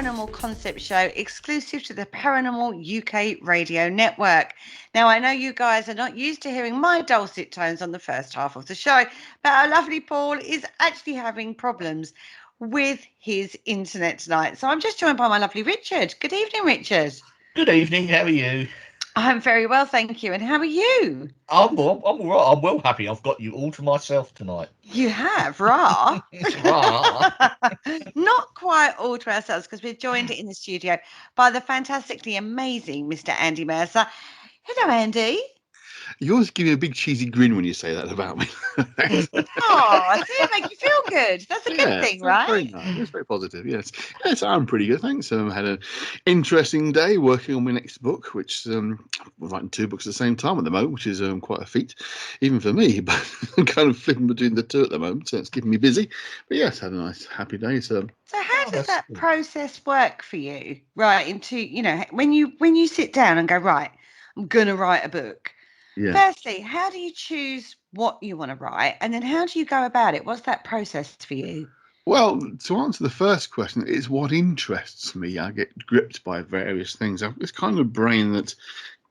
paranormal concept show exclusive to the Paranormal UK radio network. Now, I know you guys are not used to hearing my dulcet tones on the first half of the show, but our lovely Paul is actually having problems with his internet tonight. So I'm just joined by my lovely Richard. Good evening, Richard. Good evening. How are you? I'm very well, thank you. And how are you? I'm all right. I'm well happy. I've got you all to myself tonight. You have, rah. Rah. Not quite all to ourselves because we're joined in the studio by the fantastically amazing Mr. Andy Mercer. Hello, Andy. You always give me a big cheesy grin when you say that about me. Oh, see, it make you feel good. That's a good Yeah, thing, that's very right? nice. It's very positive. Yes, I'm pretty good. Thanks. I had an interesting day working on my next book, which we're writing two books at the same time at the moment, which is quite a feat, even for me. But I'm kind of flipping between the two at the moment, so it's keeping me busy. But yes, had a nice, happy day. So How does That's that good. process work for you? Right, when you sit down and go, right, I'm gonna write a book. yeah. Firstly, how do you choose what you want to write? And then how do you go about it? What's that process for you? Well, to answer the first question, it's what interests me. I get gripped by various things. I've this kind of brain that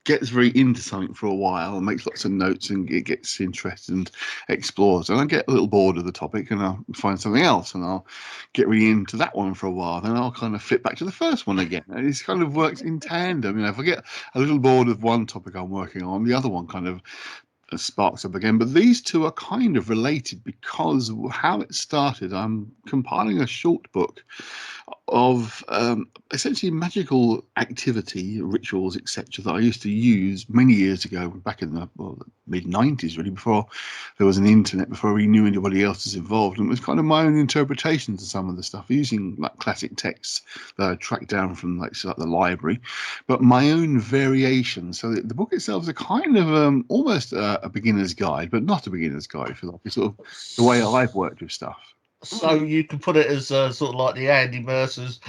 gets very into something for a while and makes lots of notes and it gets interested and explores. And I get a little bored of the topic and I'll find something else and I'll get really into that one for a while. Then I'll kind of flip back to the first one again. And it's kind of works in tandem. If I get a little bored of one topic I'm working on, the other one kind of sparks up again. But these two are kind of related because how it started, I'm compiling a short book of essentially magical activity, rituals, etc., that I used to use many years ago, back in the mid 90s, really, before there was an internet, before we knew anybody else was involved. And it was kind of my own interpretations of some of the stuff, using like classic texts that I tracked down from like the library, but my own variations. So the book itself is a kind of almost a beginner's guide, but not a beginner's guide, if you like. It's sort of the way I've worked with stuff. So you can put it as sort of like the Andy Mercer's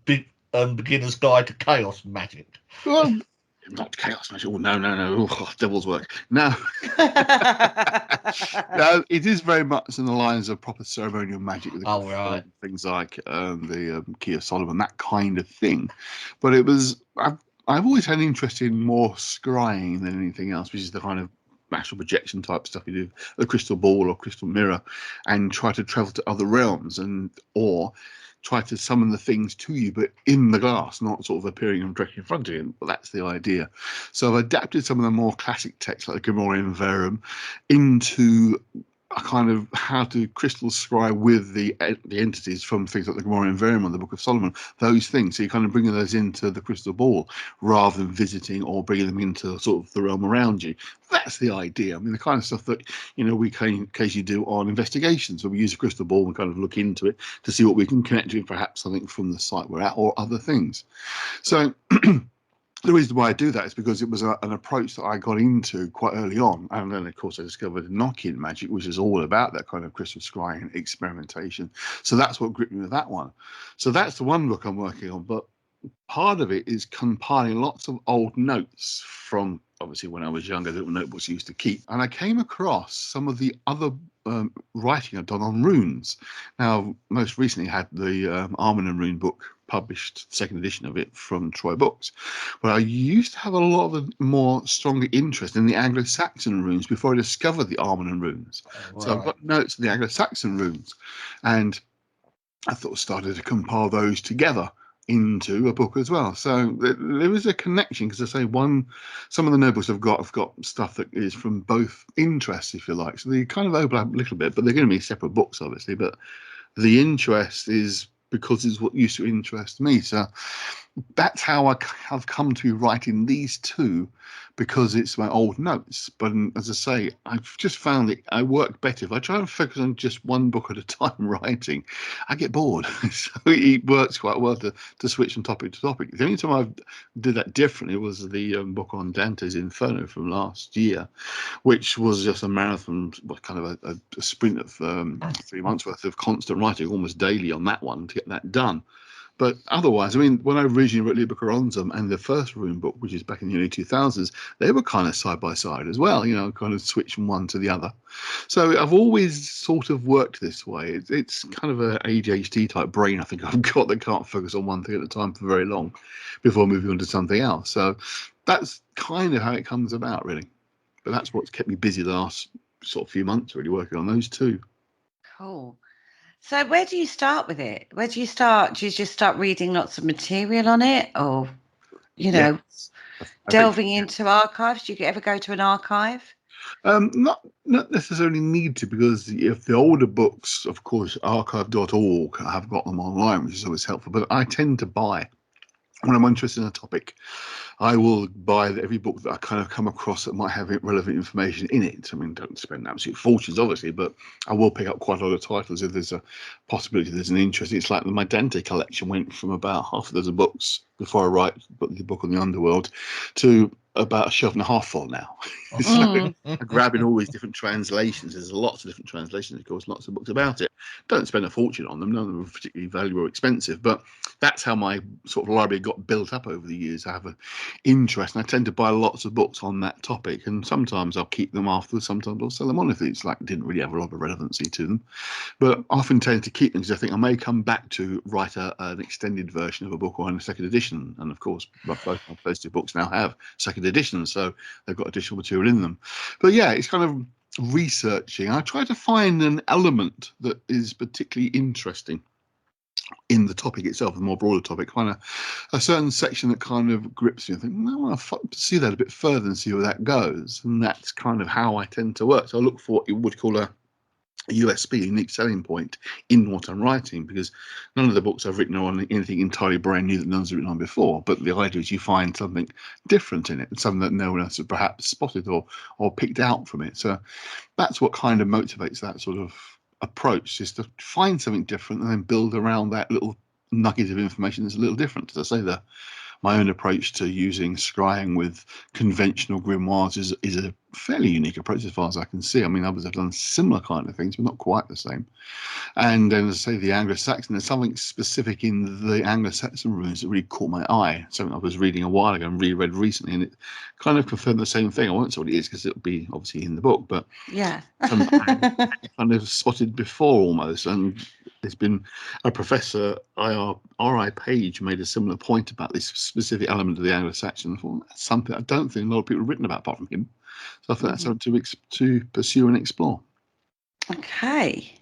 big beginner's guide to chaos magic. Well, not chaos magic. Oh, no. Oh, devil's work. No. No, it is very much in the lines of proper ceremonial magic with Oh, right. things like the Key of Solomon, that kind of thing. But it was, I've always had an interest in more scrying than anything else, which is the kind of astral projection type stuff you do, a crystal ball or crystal mirror, and try to travel to other realms or try to summon the things to you, but in the glass, not sort of appearing directly in front of you. Well, that's the idea. So I've adapted some of the more classic texts like the Grimorian Verum into a kind of how to crystal scry with the entities from things like the Gomorrah Verum and the Book of Solomon, those things. So you're kind of bringing those into the crystal ball rather than visiting or bringing them into sort of the realm around you. That's the idea. I mean, the kind of stuff that, we can occasionally do on investigations where we use a crystal ball and kind of look into it to see what we can connect to, perhaps something from the site we're at or other things. So the reason why I do that is because it was an approach that I got into quite early on. And then, of course, I discovered Enochian magic, which is all about that kind of crystal scrying experimentation. So that's what gripped me with that one. So that's the one book I'm working on. But part of it is compiling lots of old notes from, obviously, when I was younger, little notebooks I used to keep. And I came across some of the other writing I've done on runes. Now, most recently had the Armin and Rune book published, second edition of it from Troy Books. But I used to have a lot of a more stronger interest in the Anglo-Saxon runes before I discovered the Armin runes. Oh, So I've right. got notes of the Anglo-Saxon runes, and I thought started to compile those together into a book as well. So there is a connection because I say some of the notebooks have got stuff that is from both interests, if you like. So they kind of overlap a little bit, but they're going to be separate books, obviously. But the interest is because it's what used to interest me. So that's how I have come to be writing these two, because it's my old notes. But as I say, I've just found that I work better if I try and focus on just one book at a time writing. I get bored, so it works quite well to switch from topic to topic. The only time I did that differently was the book on Dante's Inferno from last year, which was just a marathon, kind of a sprint of 3 months worth of constant writing, almost daily on that one to get that done. But otherwise, I mean, when I originally wrote Liber Coronzum and the first Rune book, which is back in the early 2000s, they were kind of side by side as well, kind of switch from one to the other. So I've always sort of worked this way. It's kind of a ADHD type brain I think I've got that can't focus on one thing at a time for very long before moving on to something else. So that's kind of how it comes about, really. But that's what's kept me busy the last sort of few months, really working on those two. Cool. So where do you start with it? Where do you start? Do you just start reading lots of material on it, or Yes. delving into archives? Do you ever go to an archive? Not necessarily need to, because if the older books, of course, archive.org, have got them online, which is always helpful. But I tend to buy, when I'm interested in a topic, I will buy every book that I kind of come across that might have relevant information in it. I mean, don't spend absolute fortunes, obviously, but I will pick up quite a lot of titles if there's a possibility, there's an interest. It's like my Dante collection went from about half a dozen books before I write the book on the underworld to about a shelf and a half full now. So grabbing all these different translations. There's lots of different translations, of course, lots of books about it. Don't spend a fortune on them. None of them are particularly valuable or expensive, but that's how my sort of library got built up over the years. I have an interest, and I tend to buy lots of books on that topic, and sometimes I'll keep them afterwards, sometimes I'll sell them on if it's like didn't really have a lot of relevancy to them. But I often tend to keep them because I think I may come back to write an extended version of a book or in a second edition. And of course, both of those two books now have second editions, so they've got additional material in them. But yeah, it's kind of researching. I try to find an element that is particularly interesting in the topic itself, the more broader topic, kind of a certain section that kind of grips you. I think, I want to see that a bit further and see where that goes. And that's kind of how I tend to work. So I look for what you would call a USP, unique selling point, in what I'm writing, because none of the books I've written are on anything entirely brand new that no one's written on before. But the idea is you find something different in it, something that no one else has perhaps spotted or picked out from it. So that's what kind of motivates that sort of approach, is to find something different and then build around that little nugget of information that's a little different. As I say, my own approach to using scrying with conventional grimoires is a fairly unique approach as far as I can see. I mean, others have done similar kind of things, but not quite the same. And then, as I say, the Anglo-Saxon, there's something specific in the Anglo-Saxon runes that really caught my eye. Something I was reading a while ago and reread recently, and it kind of confirmed the same thing. I won't say what it is because it'll be obviously in the book, but yeah, kind of spotted before almost. And there's been a professor, R.I. Page, made a similar point about this specific element of the Anglo-Saxon. I thought, that's something I don't think a lot of people have written about apart from him. So I thought that's something to pursue and explore. Okay.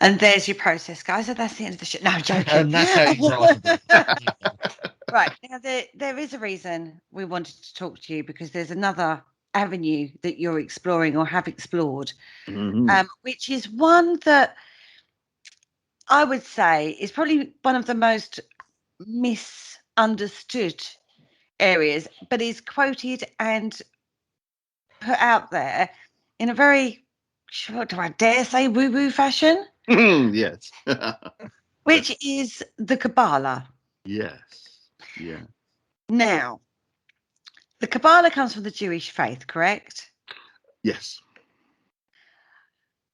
And there's your process, guys. So that's the end of the show. No, I'm joking. And that's how you write a book. Right. Now, there is a reason we wanted to talk to you, because there's another avenue that you're exploring or have explored, which is one that I would say is probably one of the most misunderstood areas, but is quoted and put out there in a very, do I dare say, woo-woo fashion? Yes. Which is the Kabbalah. Yes. Yeah. Now, the Kabbalah comes from the Jewish faith, correct? Yes.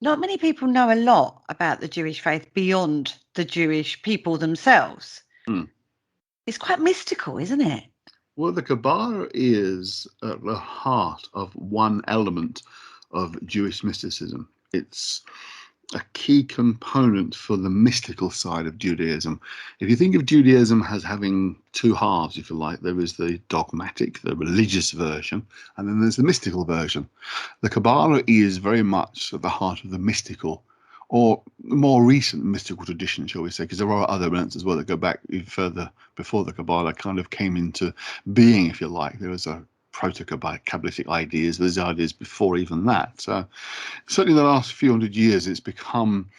Not many people know a lot about the Jewish faith beyond the Jewish people themselves. It's quite mystical, isn't it? Well, the Kabbalah is at the heart of one element of Jewish mysticism. It's a key component for the mystical side of Judaism. If you think of Judaism as having two halves, if you like, there is the dogmatic, the religious version, and then there's the mystical version. The Kabbalah is very much at the heart of the mystical, or more recent mystical tradition, shall we say, because there are other elements as well that go back even further before the Kabbalah kind of came into being, if you like. There was a proto-Kabbalistic ideas, there's ideas before even that. So certainly in the last few hundred years, it's become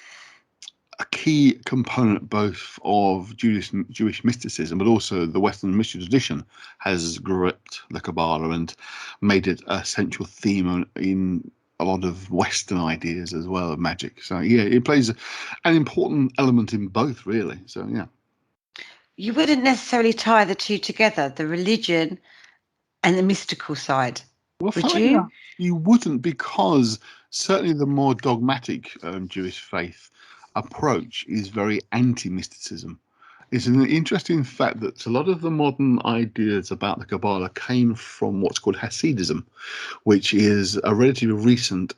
a key component both of Jewish mysticism, but also the Western mystical tradition has gripped the Kabbalah and made it a central theme in a lot of Western ideas as well of magic. So yeah, it plays an important element in both, really. So yeah. You wouldn't necessarily tie the two together, the religion and the mystical side. Well, would you? You wouldn't, because certainly the more dogmatic Jewish faith approach is very anti-mysticism. It's an interesting fact that a lot of the modern ideas about the Kabbalah came from what's called Hasidism, which is a relatively recent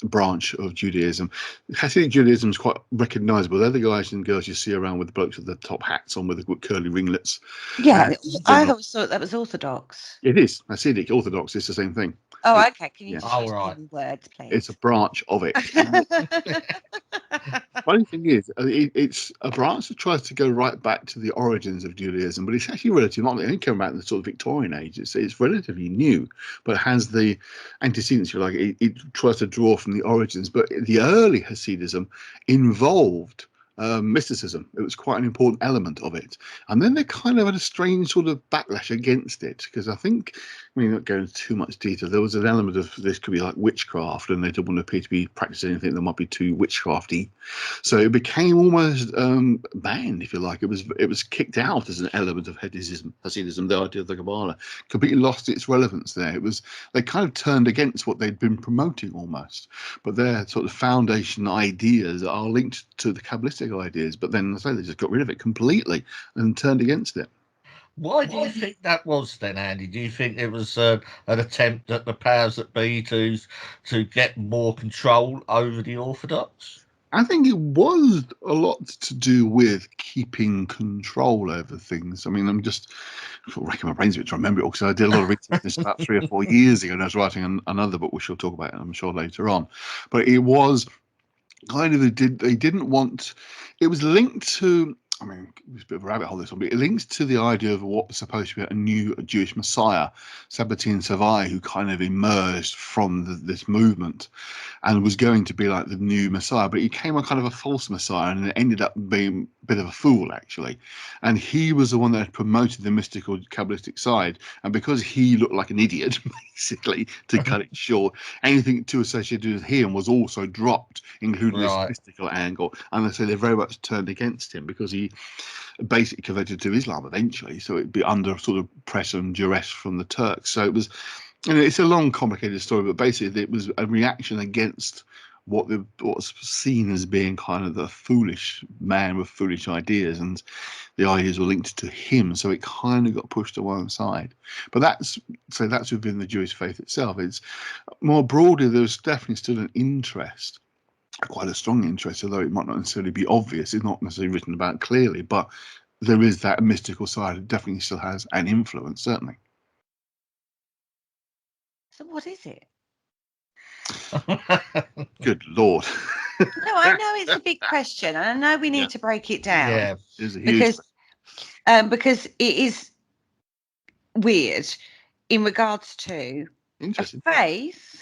branch of Judaism. Hasidic Judaism is quite recognizable. They're the guys and girls you see around with the blokes with the top hats on with the curly ringlets. Yeah, I always thought that was Orthodox. It is. Hasidic Orthodox is the same thing. Oh, okay. Can you Yeah. just use right. the words, please? It's a branch of it. Funny thing is, it's a branch that tries to go right back to the origins of Judaism, but it's actually relatively not. It only came about in the sort of Victorian age. It's relatively new, but it has the antecedents. You like it tries to draw from the origins, but the early Hasidism involved mysticism. It was quite an important element of it, and then they kind of had a strange sort of backlash against it because I think, I mean, not going into too much detail, there was an element of this could be like witchcraft, and they didn't want to appear to be practicing anything that might be too witchcrafty. So it became almost banned, if you like. It was kicked out as an element of Hasidism, the idea of the Kabbalah. Completely lost its relevance there. They kind of turned against what they'd been promoting almost. But their sort of foundation ideas are linked to the Kabbalistic ideas. But then, as I say, they just got rid of it completely and turned against it. Why do you think that was then, Andy? Do you think it was an attempt at the powers that be to get more control over the Orthodox? I think it was a lot to do with keeping control over things. I mean, I'm just racking my brains a bit to remember it all because I did a lot of research this about 3 or 4 years ago, and I was writing another book, which we'll talk about, I'm sure, later on. But it was kind of they didn't want. It was linked to. I mean, it's a bit of a rabbit hole this one, but it links to the idea of what was supposed to be a new Jewish Messiah, Sabbatin Savai, who kind of emerged from this movement and was going to be like the new Messiah, but he came a kind of a false Messiah and it ended up being a bit of a fool, actually. And he was the one that had promoted the mystical Kabbalistic side. And because he looked like an idiot, basically, to cut it short, anything too associated with him was also dropped, including this mystical angle. And they say they very much turned against him because he basically converted to Islam eventually. So it'd be under sort of pressure and duress from the Turks. So it was. And it's a long, complicated story, but basically it was a reaction against what's seen as being kind of the foolish man with foolish ideas, and the ideas were linked to him, so it kind of got pushed to one side. But that's within the Jewish faith itself. It's more broadly, there's definitely still an interest, quite a strong interest, although it might not necessarily be obvious. It's not necessarily written about clearly, but there is that mystical side. It definitely still has an influence, certainly. So what is it? Good Lord. No, I know it's a big question, and I know we need to break it down. Yeah, it's a huge because it is weird in regards to faith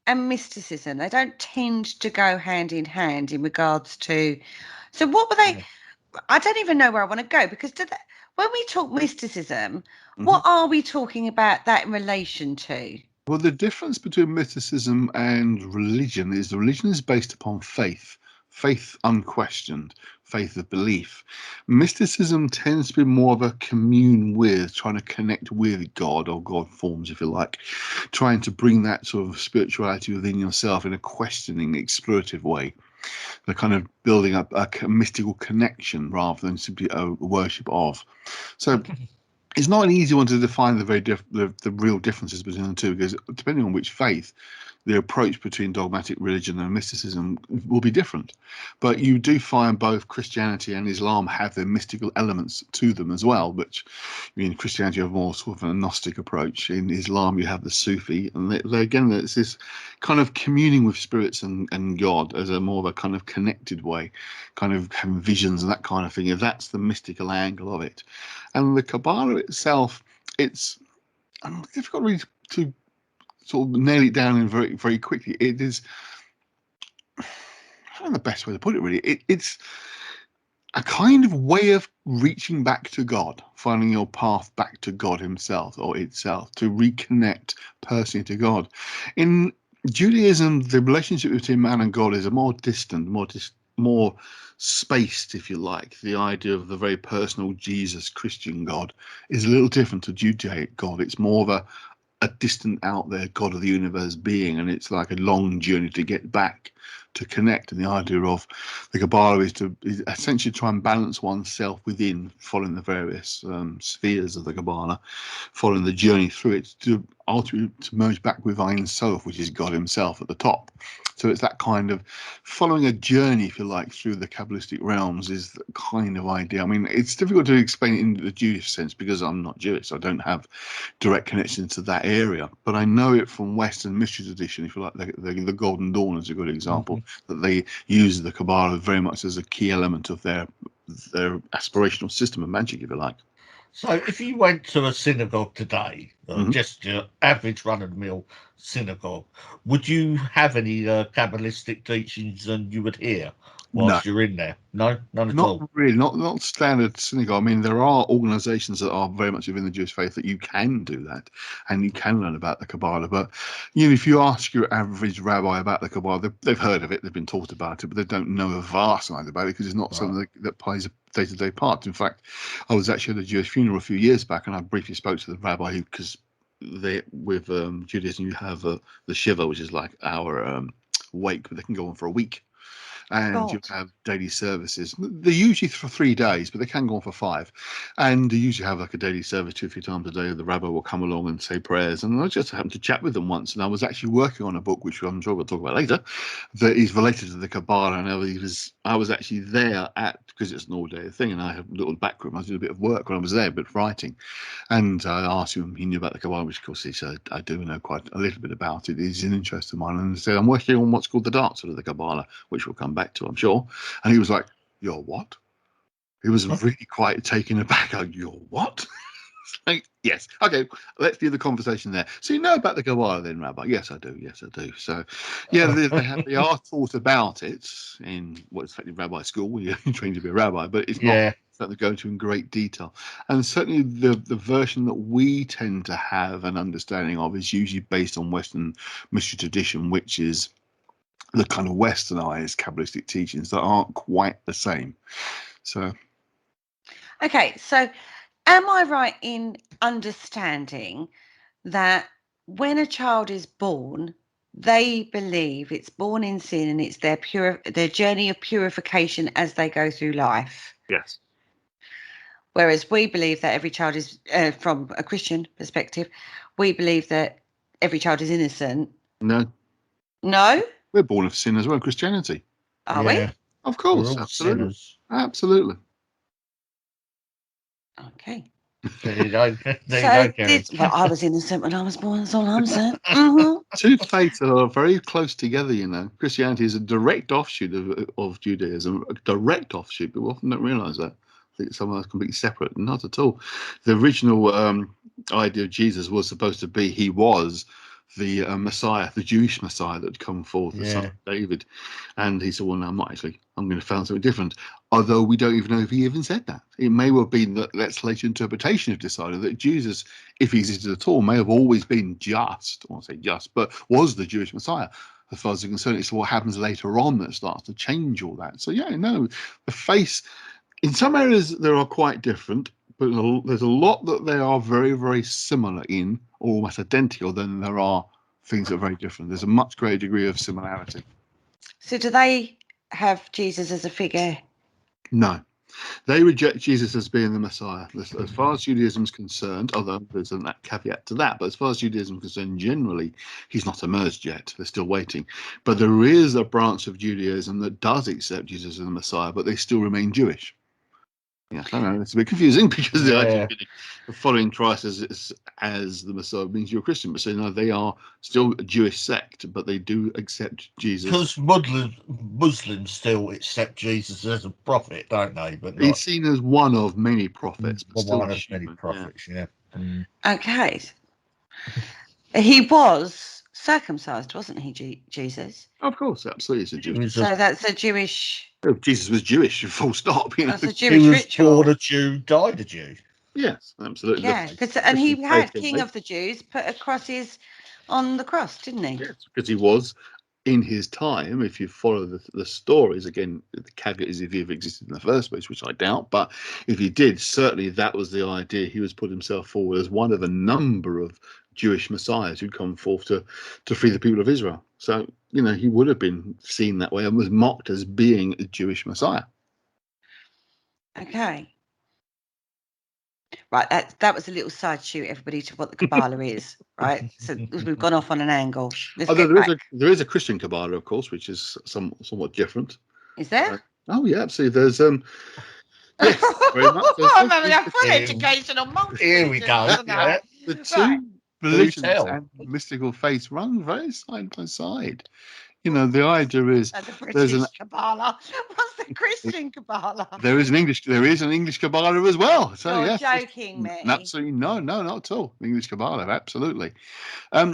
and mysticism. They don't tend to go hand in hand in regards to. So what were they? I don't even know where I want to go because when we talk mysticism, what are we talking about that in relation to? Well, the difference between mysticism and religion is based upon faith unquestioned, faith of belief. Mysticism tends to be more of a commune with, trying to connect with God, or God forms, if you like, trying to bring that sort of spirituality within yourself in a questioning, explorative way. They're kind of building up a mystical connection rather than simply a worship of. So it's not an easy one to define the real differences between the two, because depending on which faith, the approach between dogmatic religion and mysticism will be different. But you do find both Christianity and Islam have their mystical elements to them as well, which, I mean, in Christianity you have more sort of a Gnostic approach. In Islam you have the Sufi, and again, it's this kind of communing with spirits and God as a more of a kind of connected way, kind of having visions and that kind of thing. If that's the mystical angle of it. And the Kabbalah itself, it's difficult really to sort of nail it down in very, very quickly. It is, I don't know the best way to put it really. It's a kind of way of reaching back to God, finding your path back to God himself or itself, to reconnect personally to God. In Judaism, the relationship between man and God is a more distant, more spaced, if you like. The idea of the very personal Jesus Christian God is a little different to Judaic God. It's more of a distant out there God of the universe being, and it's like a long journey to get back to connect. And the idea of the Kabbalah is essentially try and balance oneself within, following the various spheres of the Kabbalah, following the journey through it to ultimately to merge back with Ein Sof, which is God himself at the top. So it's that kind of following a journey, if you like, through the Kabbalistic realms is the kind of idea. I mean, it's difficult to explain it in the Jewish sense because I'm not Jewish. So I don't have direct connection to that area. But I know it from Western mystery tradition, if you like, the Golden Dawn is a good example, that they use the Kabbalah very much as a key element of their aspirational system of magic, if you like. So if you went to a synagogue today, just your average run-of-the-mill synagogue, would you have any Kabbalistic teachings and you would hear whilst you're in there? No, none at all. Not really, not standard synagogue. I mean, there are organisations that are very much within the Jewish faith that you can do that, and you can learn about the Kabbalah. But if you ask your average rabbi about the Kabbalah, they've heard of it, they've been taught about it, but they don't know a vast amount about it because it's not something that plays a day-to-day part. In fact, I was actually at a Jewish funeral a few years back, and I briefly spoke to the rabbi because with Judaism you have the shiva, which is like our wake, but they can go on for a week. And you have daily services. They're usually for 3 days, but they can go on for 5. And you usually have like a daily service 2 or 3 times a day. The rabbi will come along and say prayers. And I just happened to chat with them once. And I was actually working on a book, which I'm sure we'll talk about later, that is related to the Kabbalah. And I was actually there because it's an all-day thing. And I have a little back room. I did a bit of work when I was there, but writing. And I asked him if he knew about the Kabbalah, which of course he said, I do know quite a little bit about it. It's an interest of mine. And he said, I'm working on what's called the dark side of the Kabbalah, which we'll come back to, I'm sure. And he was like, "You're what?" He was really quite taken aback. Like, "You're what?" Like, yes. Okay, let's do the conversation there. So you know about the Kabbalah then, Rabbi? Yes, I do. Yes, I do. So, yeah, they are taught about it in what's effectively rabbi school when you're trained to be a rabbi, but it's not something to go into in great detail. And certainly the version that we tend to have an understanding of is usually based on Western mystery tradition, which is the kind of westernized Kabbalistic teachings that aren't quite the same. So, okay, so am I right in understanding that when a child is born, they believe it's born in sin and it's their journey of purification as they go through life? yes. Whereas we believe that every child is, from a Christian perspective, we believe that every child is innocent. No. No? We're born of sin as well, Christianity. Are we? Of course, We're all absolutely. sinners. Absolutely. Okay. There you go. Kerry. I was innocent when I was born, that's all I'm saying. Two faiths are very close together, Christianity is a direct offshoot of Judaism, a direct offshoot, but we often don't realise that. I think some are completely separate. Not at all. The original idea of Jesus was supposed to be he was the Messiah, the Jewish Messiah that had come forth, the son of David. And he said, well, no, I'm not actually. I'm going to found something different. Although we don't even know if he even said that. It may well be that that's later interpretation have decided that Jesus, if he existed at all, may have always been just, I won't say just, but was the Jewish Messiah. As far as I'm concerned, it's what happens later on that starts to change all that. So, the face, in some areas, they are quite different, but there's a lot that they are very, very similar in, or almost identical, than there are things that are very different. There's a much greater degree of similarity. So do they have Jesus as a figure? No. They reject Jesus as being the Messiah. As far as Judaism is concerned, although there's a caveat to that, but as far as Judaism is concerned, generally, he's not emerged yet. They're still waiting. But there is a branch of Judaism that does accept Jesus as the Messiah, but they still remain Jewish. Yeah, I know it's a bit confusing because the idea of following Christ as the Messiah means you're a Christian, but so they are still a Jewish sect, but they do accept Jesus. Because Muslims still accept Jesus as a prophet, don't they? But he's seen as one of many prophets, but still one of many prophets. Okay. He was circumcised, wasn't he, Jesus? Of course, absolutely. It's a Jewish. So that's a Jewish. Jesus was Jewish, full stop. That's a Jewish he was ritual. born a Jew, died a Jew. Yes, absolutely. Yeah, and he had King of the Jews put a crosses on the cross, didn't he? Yes, because he was in his time. If you follow the stories, again, the caveat is if he ever existed in the first place, which I doubt. But if he did, certainly that was the idea. He was put himself forward as one of a number of Jewish messiahs who'd come forth to free the people of Israel. So, he would have been seen that way and was mocked as being a Jewish messiah. Okay. Right, that was a little side shoot, everybody, to what the Kabbalah is, right? So we've gone off on an angle. Let's Although get back. there is a Christian Kabbalah, of course, which is somewhat different. Is there? Oh yeah, absolutely. There's yes, very much. I'm having a full education on multiple Here we go. religions tonight. The two Right. religions tell. and mystical faiths run very side by side. The idea is And the there's British Kabbalah. What's the Christian Kabbalah? there is an English Kabbalah as well. So You're yes, joking me. absolutely no, not at all. English Kabbalah, absolutely. A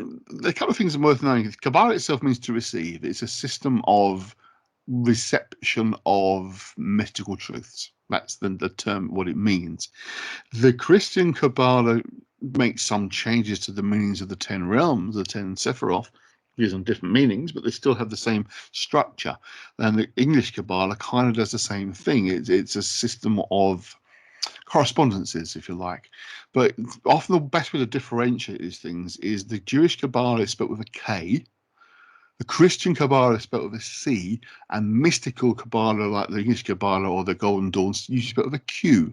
couple of things are worth knowing. Kabbalah itself means to receive. It's a system of reception of mystical truths. That's the term, what it means. The Christian Kabbalah makes some changes to the meanings of the 10 realms, the 10 Sephiroth, gives them different meanings, but they still have the same structure. And the English Kabbalah kind of does the same thing. It's a system of correspondences, if you like. But often the best way to differentiate these things is the Jewish Kabbalah is spelled with a K, the Christian Kabbalah is spelled with a C, and mystical Kabbalah, like the English Kabbalah or the Golden Dawn, usually spelled with a Q,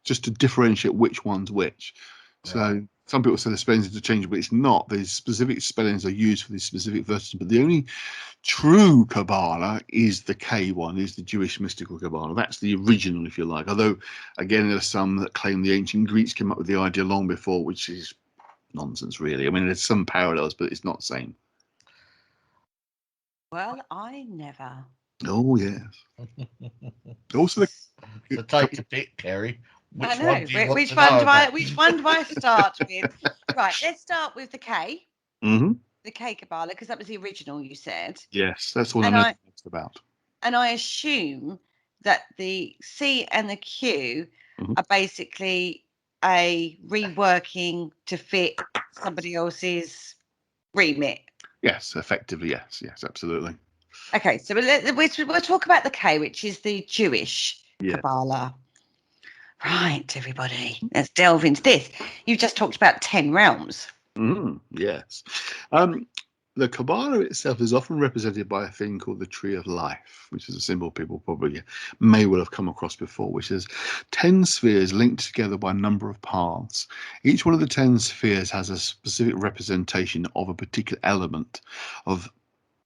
just to differentiate which one's which. Right. So some people say the spellings are interchangeable, but it's not. These specific spellings are used for these specific verses, but the only true Kabbalah is the K one, is the Jewish mystical Kabbalah. That's the original, if you like. Although, again, there are some that claim the ancient Greeks came up with the idea long before, which is nonsense, really. I mean, there's some parallels, but it's not the same. Well, I never. Oh, yes. Also, So take your pick, Kerry. Which I know. one do you want Which to one know do I? about? Which one do I start with? Right. Let's start with the K. Mm-hmm. The K Kabbalah, because that was the original you said. Yes, that's what And I know about. And I assume that the C and the Q are basically a reworking to fit somebody else's remit. Yes, effectively, yes, absolutely. Okay, so we'll talk about the K, which is the Jewish Kabbalah. Right, everybody, let's delve into this. You've just talked about 10 realms. Yes. The Kabbalah itself is often represented by a thing called the Tree of Life, which is a symbol people probably may well have come across before, which is 10 spheres linked together by a number of paths. Each one of the 10 spheres has a specific representation of a particular element of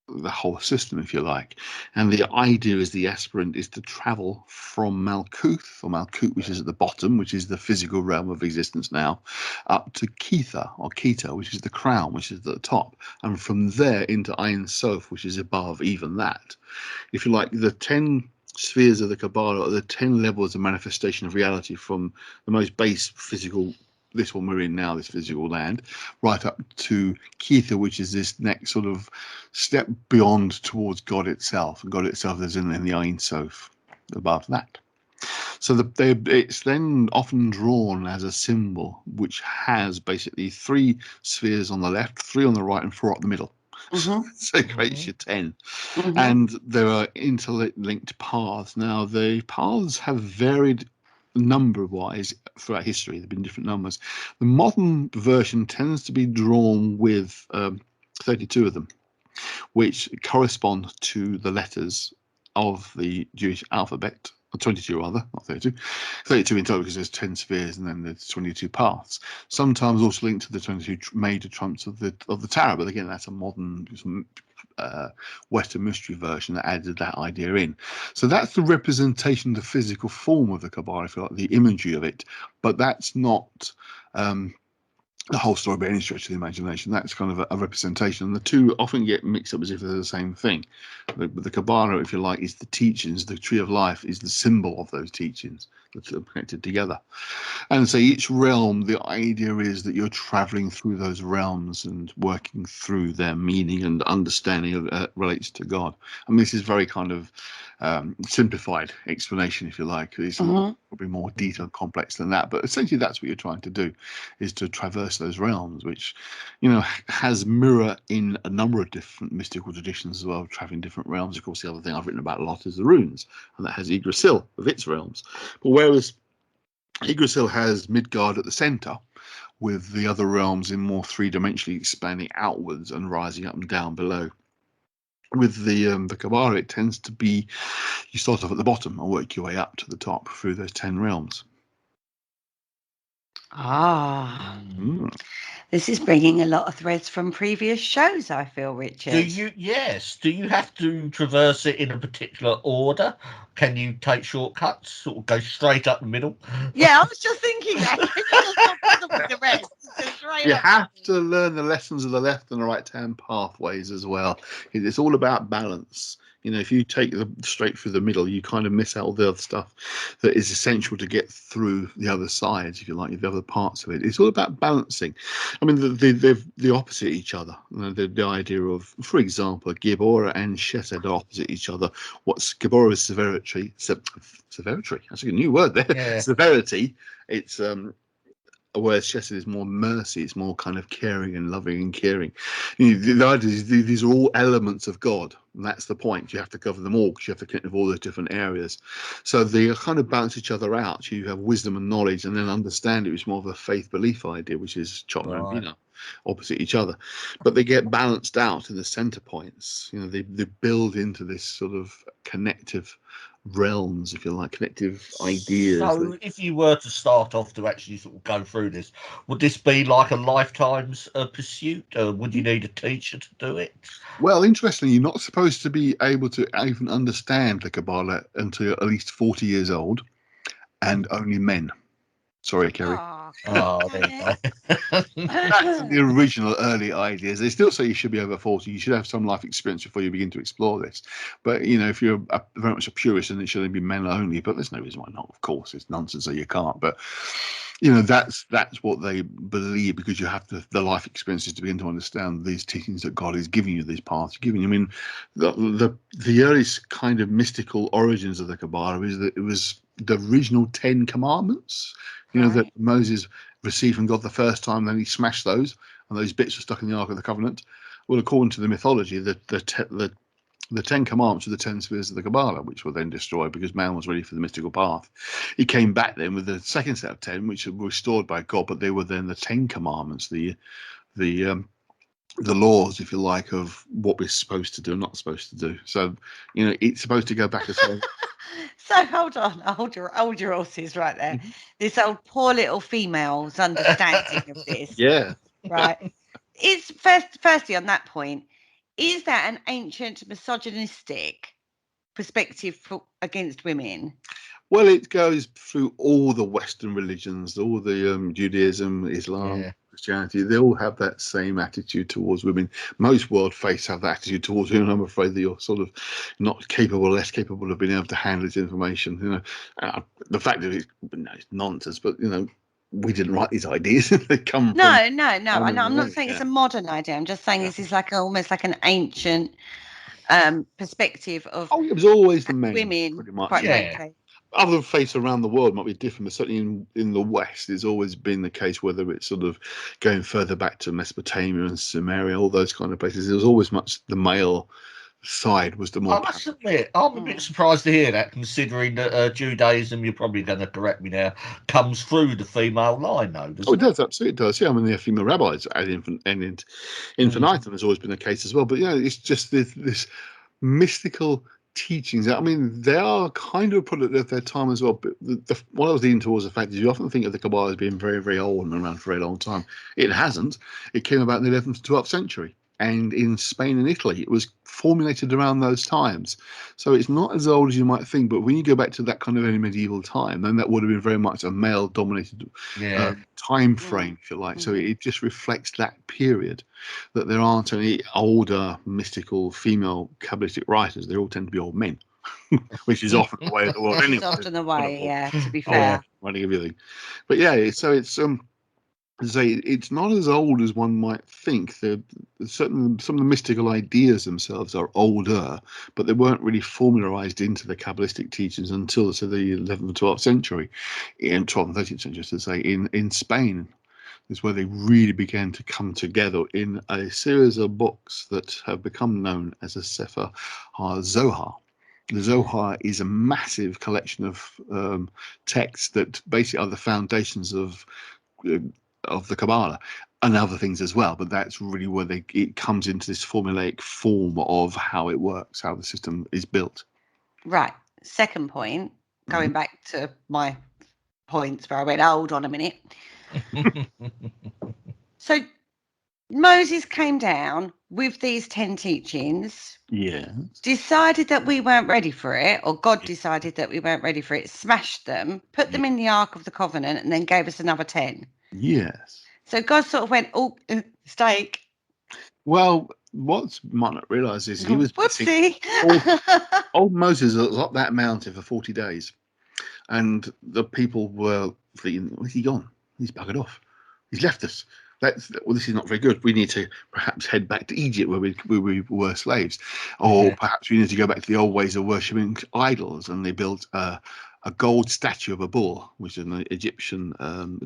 the whole system, if you like. And the idea is the aspirant is to travel from Malkuth, which is at the bottom, which is the physical realm of existence now, up to Kether, or Keter, which is the crown, which is at the top, and from there into Ein Sof, which is above even that. If you like, the 10 spheres of the Kabbalah are the 10 levels of manifestation of reality, from the most base physical, this one we're in now, this physical land, right up to Kether, which is this next sort of step beyond towards God itself. And God itself is in the Ein Sof above that. So it's then often drawn as a symbol, which has basically 3 spheres on the left, 3 on the right, and 4 up the middle. So it creates your 10. And there are interlinked paths. Now, the paths have varied number-wise throughout history. There have been different numbers. The modern version tends to be drawn with 32 of them, which correspond to the letters of the Jewish alphabet. 22 rather, not 32. 32 in total, because there's 10 spheres and then there's 22 paths. Sometimes also linked to the 22 major trumps of the Tarot, but again, that's a modern Western mystery version that added that idea in. So that's the representation of the physical form of the Kabbalah, if you like, the imagery of it. But that's not the whole story by any stretch of the imagination. That's kind of a representation. And the two often get mixed up as if they're the same thing. But the Kabbalah, if you like, is the teachings. The Tree of Life is the symbol of those teachings that are connected together. And so each realm, the idea is that you're traveling through those realms and working through their meaning and understanding of relates to God. I mean, this is very kind of simplified explanation, if you like. It's probably more detailed, complex than that. But essentially, that's what you're trying to do, is to traverse those realms, which, has mirror in a number of different mystical traditions as well, traveling different realms. Of course, the other thing I've written about a lot is the runes, and that has Yggdrasil of its realms. But whereas Yggdrasil has Midgard at the center, with the other realms in more three-dimensionally expanding outwards and rising up and down below. With the Kabbalah, it tends to be you start off at the bottom and work your way up to the top through those 10 realms. This is bringing a lot of threads from previous shows, I feel, Richard. Do you have to traverse it in a particular order? Can you take shortcuts, sort of go straight up the middle? Yeah, I was just thinking that. Can you just not bother with the rest? You have to learn the lessons of the left and the right-hand pathways as well. It's all about balance. If you take the straight through the middle, you kind of miss out all the other stuff that is essential to get through the other sides, if you like, the other parts of it. It's all about balancing. I mean, they're the opposite each other. The idea of, for example, Gibora and Chesed are opposite each other. What's Gibora is severity. Severity. That's a new word there. Yeah. Severity. It's whereas Chesed is more mercy, it's more kind of caring and loving and caring. The idea is these are all elements of God, and that's the point. You have to cover them all because you have to connect with all those different areas. So they kind of balance each other out. You have wisdom and knowledge, and then understanding, which is more of a faith belief idea, which is Chokma and Bina, opposite each other. But they get balanced out in the center points. They build into this sort of connective realms, if you like, connective ideas. So if you were to start off to actually sort of go through this, would this be like a lifetime's pursuit? Would you need a teacher to do it? Well, interestingly, you're not supposed to be able to even understand the Kabbalah until at least 40 years old, and only men. Sorry, Kerry. There you go. That's the original early ideas. They still say you should be over 40. You should have some life experience before you begin to explore this. But, if you're very much a purist, then it should be men only. But there's no reason why not. Of course, it's nonsense, so you can't. But, that's what they believe, because you have the life experiences to begin to understand these teachings that God is giving you, these paths giving you. I mean, the earliest kind of mystical origins of the Kabbalah is that it was the original 10 commandments, that Moses received from God the first time, then he smashed those, and those bits were stuck in the Ark of the Covenant. Well, according to the mythology, the 10 commandments were the 10 spheres of the Kabbalah, which were then destroyed because man was ready for the mystical path. He came back then with the second set of 10, which were restored by God, but they were then the 10 commandments, the laws, if you like, of what we're supposed to do and not supposed to do. So, it's supposed to go back as far. So hold on, hold your horses right there. This old poor little female's understanding of this. Yeah. Right. Is firstly on that point, is that an ancient misogynistic perspective against women? Well, it goes through all the Western religions, all the Judaism, Islam, Christianity. They all have that same attitude towards women. Most world faiths have that attitude towards women. I'm afraid that you're sort of not capable, less capable of being able to handle this information. The fact that it's nonsense, but we didn't write these ideas. They come No. from. I'm not saying it's a modern idea. I'm just saying this is like almost like an ancient perspective of. Oh, it was always the men, women, pretty much. quite frankly. Other faiths around the world might be different, but certainly in the West, it's always been the case, whether it's sort of going further back to Mesopotamia and Sumeria, all those kind of places. There was always much the male side was the more. I must admit, I'm a bit surprised to hear that, considering that Judaism, you're probably going to correct me now, comes through the female line, though, doesn't it? It does, absolutely does. Yeah, I mean, the female rabbis ad infinitum has always been the case as well. But, it's just this mystical teachings. I mean, they are kind of a product of their time as well. But what I was leaning towards the fact is you often think of the Kabbalah as being very, very old and around for a very long time. It hasn't. It came about in the 11th to 12th century. And in Spain and Italy, it was formulated around those times. So it's not as old as you might think. But when you go back to that kind of early medieval time, then that would have been very much a male-dominated time frame, if you like. So it just reflects that period, that there aren't any older, mystical, female Kabbalistic writers. They all tend to be old men, which is often the way of the world anyway. It's often the way, to be fair. Running everything. But so it's not as old as one might think. Some of the mystical ideas themselves are older, but they weren't really formularized into the Kabbalistic teachings until the 11th and 12th century, in 12th and 13th century, to say, in Spain. Is where they really began to come together in a series of books that have become known as a Sefer HaZohar. The Zohar is a massive collection of texts that basically are the foundations of the Kabbalah and other things as well. But that's really where it comes into this formulaic form of how it works, how the system is built. Right. Second point, going back to my points where I went, hold on a minute. So Moses came down with these 10 teachings. Yeah. Decided that we weren't ready for it, or God decided that we weren't ready for it, smashed them, put them in the Ark of the Covenant, and then gave us another 10. Yes. So God sort of went, oh, steak. Well, what you might not realise is he was whoopsie. Old Moses was up that mountain for 40 days. And the people were thinking, where's he gone? He's buggered off. He's left us. This is not very good. We need to perhaps head back to Egypt where we were slaves. Or perhaps we need to go back to the old ways of worshipping idols. And they built a gold statue of a bull, which is an Egyptian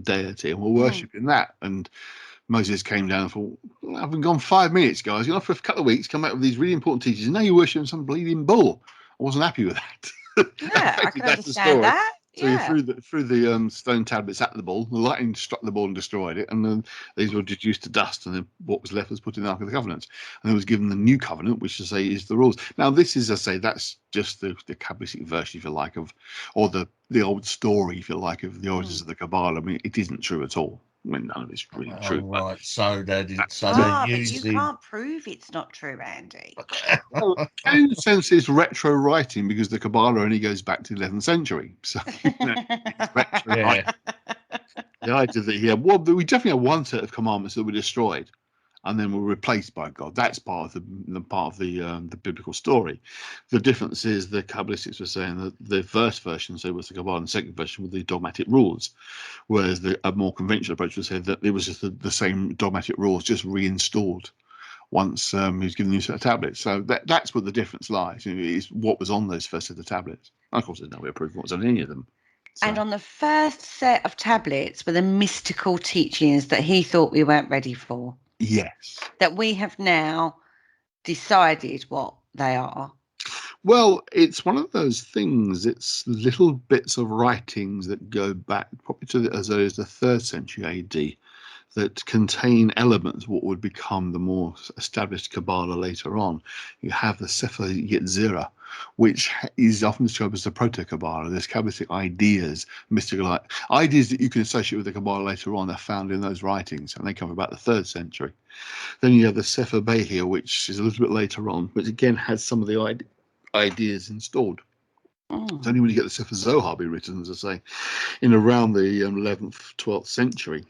deity, and we're worshipping that. And Moses came down and thought, I've been gone 5 minutes, guys. You're off for a couple of weeks, come back with these really important teachers. And now you're worshipping some bleeding bull. I wasn't happy with that. Yeah, I can understand that. So you threw the stone tablets at the bull. The lightning struck the bull and destroyed it, and then these were reduced to dust. And then what was left was put in the Ark of the Covenant, and it was given the new covenant, which, to say, is the rules. Now, this is, I say, that's just the Kabbalistic version, if you like, or the old story, if you like, of the origins of the Kabbalah. I mean, it isn't true at all. I mean, none of it's really true. Right, so they're using... you can't prove it's not true, Andy. Well, in a sense, it's retro writing because the Kabbalah only goes back to the 11th century. So it's retro writing. The idea that we definitely have one set of commandments that were destroyed and then were replaced by God. That's part of the biblical story. The difference is the Kabbalists were saying that the first version, so it was the Kabbalah, and the second version were the dogmatic rules, whereas a more conventional approach would say that it was just the same dogmatic rules, just reinstalled once he was given the new set of tablets. So that's where the difference lies. Is what was on those first set of tablets. And of course, there's no way of proving what was on any of them. So. And on the first set of tablets were the mystical teachings that he thought we weren't ready for. Yes. That we have now decided what they are. Well, it's one of those things. It's little bits of writings that go back probably to as early as the 3rd century AD that contain elements of what would become the more established Kabbalah later on. You have the Sefer Yetzirah, which is often described as the proto-Kabbalah. There's Kabbalistic ideas, mystical ideas that you can associate with the Kabbalah later on are found in those writings, and they come about the 3rd century. Then you have the Sefer Behir, which is a little bit later on, which again has some of the ideas installed. It's only when you get the Sefer Zohar be written, as I say, in around the 11th, 12th century,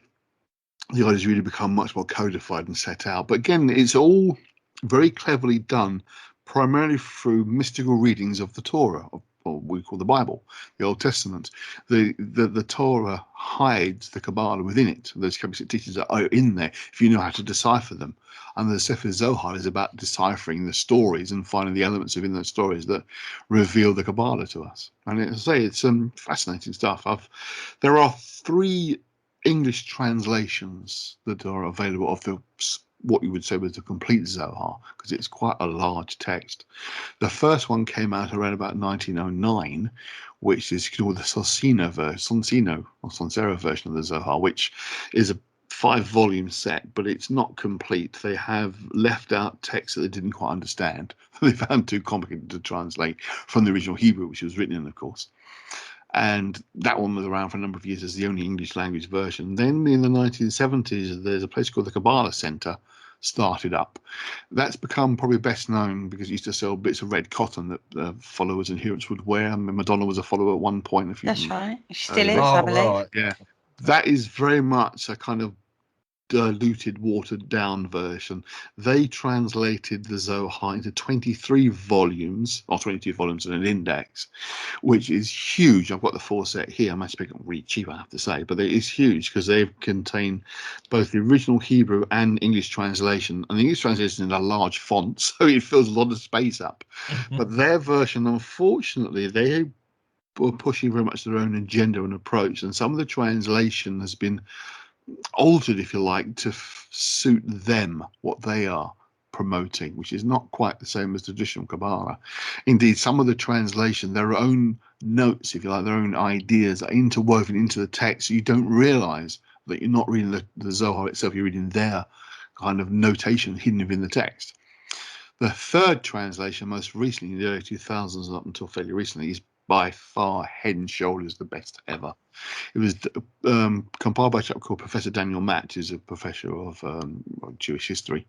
the ideas really become much more codified and set out. But again, it's all very cleverly done, primarily through mystical readings of the Torah, or what we call the Bible, the Old Testament. The Torah hides the Kabbalah within it. Those Kabbalistic teachings are in there if you know how to decipher them. And the Sefer Zohar is about deciphering the stories and finding the elements within those stories that reveal the Kabbalah to us. And as I say, it's fascinating stuff. There are 3 English translations that are available of what you would say was the complete Zohar, because it's quite a large text. The first one came out around about 1909, which is called the Sonsino version of the Zohar, which is a 5-volume set, but it's not complete. They have left out texts that they didn't quite understand. They found too complicated to translate from the original Hebrew, which was written in, of course. And that one was around for a number of years as the only English language version. Then in the 1970s, there's a place called the Kabbalah Center started up. That's become probably best known because it used to sell bits of red cotton that followers and adherents would wear. I mean, Madonna was a follower at one point. That's right. She still is, I believe. Right. Yeah. That is very much a kind of diluted, watered down version. They translated the Zohar into 23 volumes, or 22 volumes and an index, which is huge. I've got the 4 set here. I'm actually really cheap, I have to say, but it is huge because they contain both the original Hebrew and English translation. And the English translation is in a large font, so it fills a lot of space up. But their version, unfortunately, they were pushing very much their own agenda and approach, and some of the translation has been altered, if you like, to suit them, what they are promoting, which is not quite the same as traditional Kabbalah. Indeed, some of the translation, their own notes, if you like, their own ideas are interwoven into the text. So you don't realize that you're not reading the Zohar itself, you're reading their kind of notation hidden within the text. The third translation, most recently in the early 2000s up until fairly recently, is by far head and shoulders the best ever. It was compiled by a chap called Professor Daniel Matt, who's a professor of Jewish history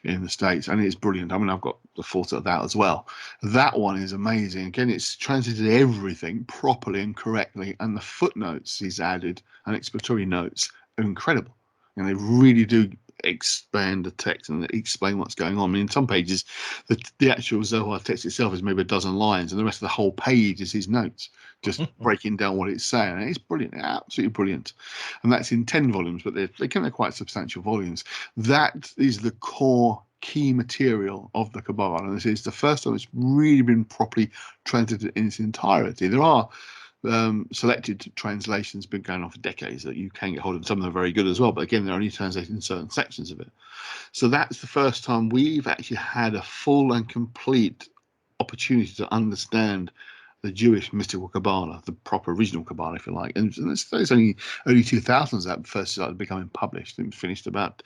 in the States, and it's brilliant. I mean, I've got the full set of that as well. That one is amazing. Again, it's translated everything properly and correctly, and the footnotes he's added and explanatory notes are incredible. And they really do expand the text and explain what's going on. I mean, in some pages, the actual Zohar text itself is maybe a dozen lines, and the rest of the whole page is his notes, just breaking down what it's saying. And it's brilliant, absolutely brilliant. And that's in 10 volumes, but they're quite substantial volumes. That is the core key material of the Kabbalah, and this is the first time it's really been properly translated in its entirety. There are selected translations been going on for decades that you can get hold of. Some of them are very good as well, but again, they're only translated in certain sections of it. So that's the first time we've actually had a full and complete opportunity to understand the Jewish mystical Kabbalah, the proper original Kabbalah, if you like. And it's only early 2000s that first started becoming published. It was finished about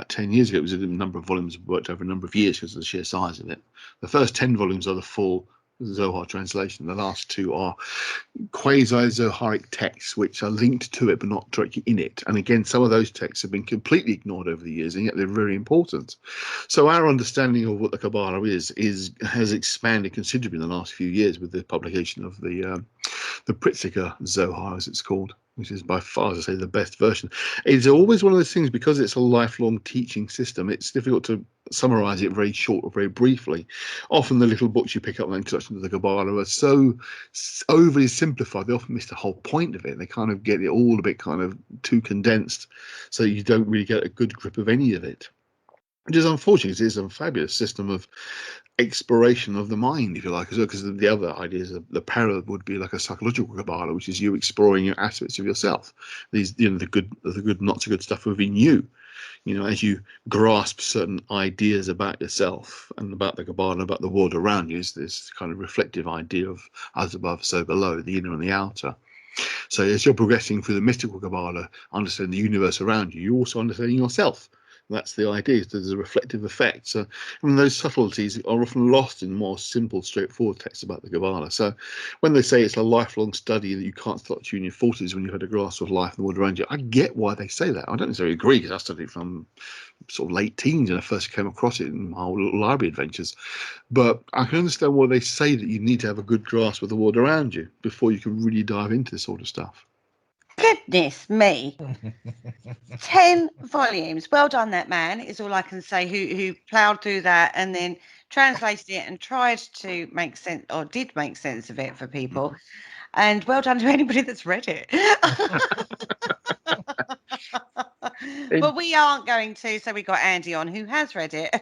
10 years ago. It was a number of volumes worked over a number of years because of the sheer size of it. The first 10 volumes are the full Zohar translation. The last two are quasi-Zoharic texts which are linked to it but not directly in it. And again, some of those texts have been completely ignored over the years, and yet they're very important. So our understanding of what the Kabbalah has expanded considerably in the last few years with the publication of the Pritzker Zohar, as it's called, which is by far, as I say, the best version. It's always one of those things, because it's a lifelong teaching system, it's difficult to summarize it very short or very briefly. Often the little books you pick up on introduction to the Kabbalah are so overly simplified, they often miss the whole point of it. They kind of get it all a bit kind of too condensed, so you don't really get a good grip of any of it. Which is unfortunate. It is a fabulous system of exploration of the mind, if you like, as well, because the other ideas of the parallel would be like a psychological Kabbalah, which is you exploring your aspects of yourself, these, the good, not so good stuff within you. As you grasp certain ideas about yourself and about the Kabbalah and about the world around you, is this kind of reflective idea of as above, so below, the inner and the outer. So as you're progressing through the mystical Kabbalah, understanding the universe around you, you're also understanding yourself. That's the idea. There's a reflective effect. So those subtleties are often lost in more simple, straightforward texts about the Kabbalah. So when they say it's a lifelong study that you can't start to in your 40s when you've had a grasp of life and the world around you, I get why they say that. I don't necessarily agree, because I studied it from sort of late teens when I first came across it in my whole library adventures. But I can understand why they say that you need to have a good grasp of the world around you before you can really dive into this sort of stuff. Goodness me. 10 volumes. Well done, that man, is all I can say, who ploughed through that and then translated it and tried to make sense, or did make sense of it for people. And well done to anybody that's read it. But we aren't going to, so we got Andy on, who has read it.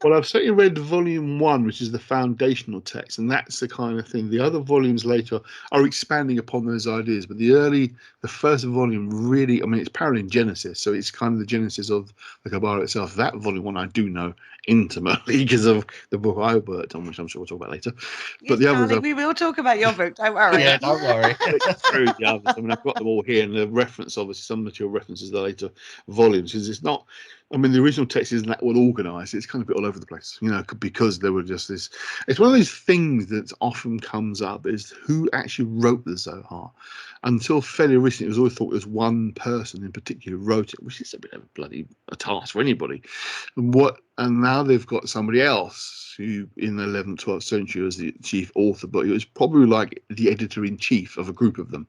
Well, I've certainly read volume 1, which is the foundational text, and that's the kind of thing. The other volumes later are expanding upon those ideas, but the first volume really, I mean, it's parallel in Genesis, so it's kind of the genesis of the Kabbalah itself. That volume 1 I do know intimately because of the book I worked on, which I'm sure we'll talk about later. Yes, But the others, we will talk about your book. Don't worry. Yeah, don't worry. through the others. I mean, I've got them all here, and the reference, obviously, some material references the later volumes, because it's not. I mean, the original text isn't that well organised. It's kind of a bit all over the place, because there were just this. It's one of those things that often comes up, is who actually wrote the Zohar. Until fairly recently, it was always thought it was one person in particular who wrote it, which is a bit of a task for anybody. And now they've got somebody else who, in the 11th, 12th century, was the chief author, but it was probably like the editor-in-chief of a group of them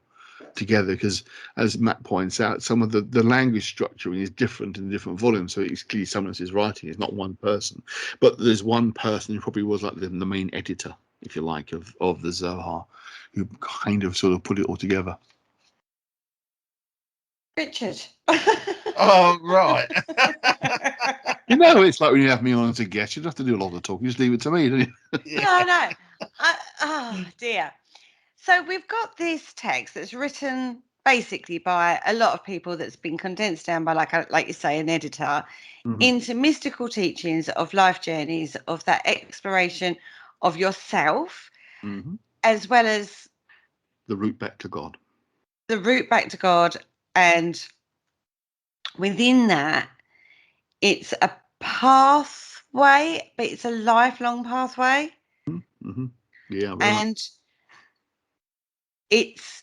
together, because, as Matt points out, some of the language structuring is different in different volumes, so it's clearly someone else's writing. It's not one person, but there's one person who probably was like the main editor, if you like, of the Zohar, who kind of sort of put it all together. Richard. Oh, right. It's like when you have me on as a guest, you don't have to do a lot of talking, you just leave it to me, don't you? No. Oh, dear. So we've got this text that's written basically by a lot of people, that's been condensed down by, like you say, an editor, into mystical teachings of life journeys, of that exploration of yourself, as well as the route back to God. The route back to God, And within that, it's a pathway, but it's a lifelong pathway. Mm-hmm. Yeah, and it's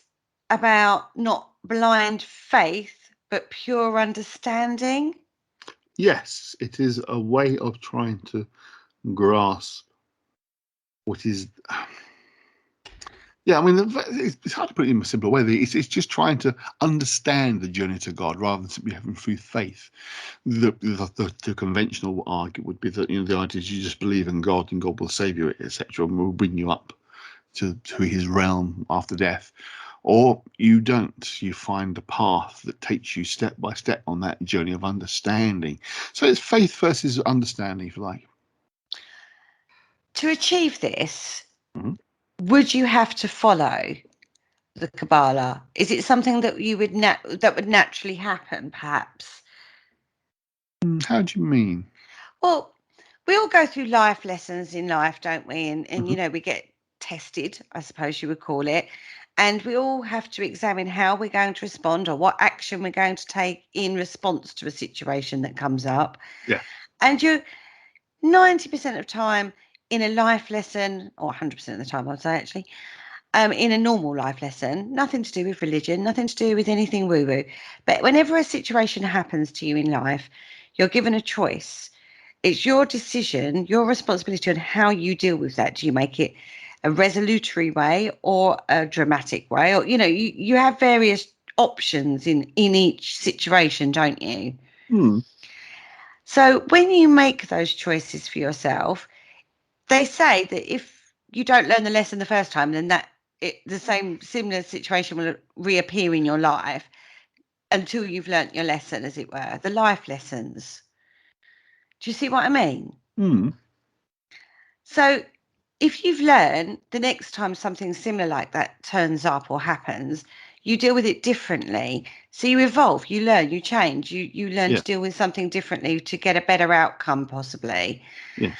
about not blind faith, but pure understanding. yes, it is a way of trying to grasp what is. Yeah, I mean, it's hard to put it in a simpler way. It's just trying to understand the journey to God rather than simply having through faith. The conventional argument would be that, you know, the idea is you just believe in God and God will save you, etc., and will bring you up to His realm after death, or you don't. You find a path that takes you step by step on that journey of understanding. So it's faith versus understanding, if you like. To achieve this, Mhm. would you have to follow the Kabbalah? Is it something that you would that would naturally happen, perhaps? How do you mean? Well, we all go through life lessons in life, don't we? And Mhm. you know, we get tested, I suppose you would call it. And we all have to examine how we're going to respond or what action we're going to take in response to a situation that comes up. Yeah. And you 90% of time in a life lesson, or 100% of the time, I'd say actually, in a normal life lesson, nothing to do with religion, nothing to do with anything woo-woo. But whenever a situation happens to you in life, you're given a choice. It's your decision, your responsibility on how you deal with that. Do you make it a resolutory way or a dramatic way? Or, you know, you have various options in each situation, don't you? Hmm. So when you make those choices for yourself, they say that if you don't learn the lesson the first time, then the same similar situation will reappear in your life until you've learnt your lesson, as it were, the life lessons. Do you see what I mean? Hmm. So if you've learned the next time something similar like that turns up or happens, you deal with it differently. So you evolve, you learn, you change, you learn Yeah. to deal with something differently to get a better outcome, possibly. Yes.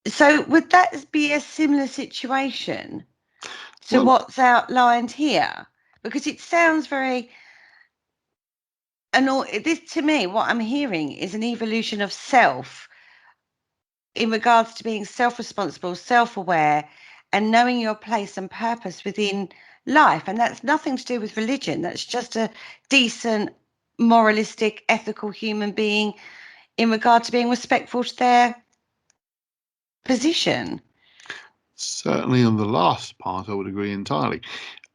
So would that be a similar situation to Well, what's outlined here? Because it sounds very, and this to me, what I'm hearing is an evolution of self in regards to being self-responsible, self-aware, and knowing your place and purpose within life. And that's nothing to do with religion. That's just a decent, moralistic, ethical human being in regard to being respectful to their position. certainly on the last part, I would agree entirely.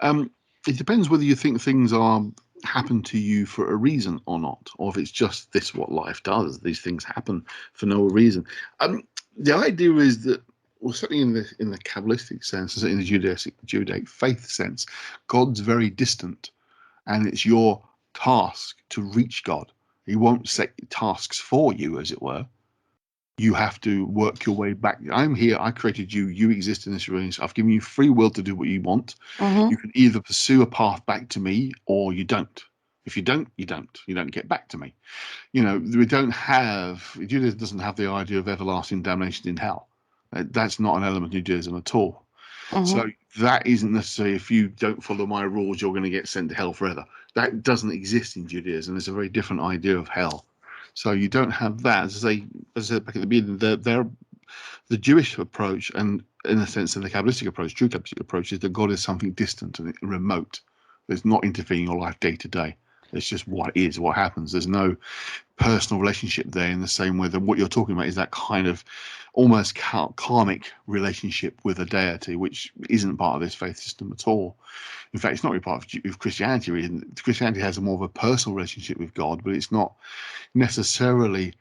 It depends whether you think things are happen to you for a reason or not, or if it's just this what life does. These things happen for no reason. The idea is that, well, certainly in the Kabbalistic sense, in the Judaic faith sense, God's very distant, and it's your task to reach God. He won't set tasks for you, as it were. You have to work your way back. I'm here. I created you. You exist in this universe. I've given you free will to do what you want. Mm-hmm. You can either pursue a path back to me or you don't. If you don't, you don't. You don't get back to me. You know, we don't have, Judaism doesn't have the idea of everlasting damnation in hell. That's not an element of Judaism at all. Mm-hmm. So that isn't necessarily, if you don't follow my rules, you're going to get sent to hell forever. That doesn't exist in Judaism. It's a very different idea of hell. So you don't have that. As I said back at the beginning, the Jewish approach, and in a sense, the Kabbalistic approach, true Kabbalistic approach, is that God is something distant and remote. It's not interfering in your life day to day. It's just what is, what happens. There's no personal relationship there in the same way that what you're talking about is that kind of almost karmic relationship with a deity, which isn't part of this faith system at all. In fact, it's not really part of Christianity. Really. Christianity has a more of a personal relationship with God, but it's not necessarily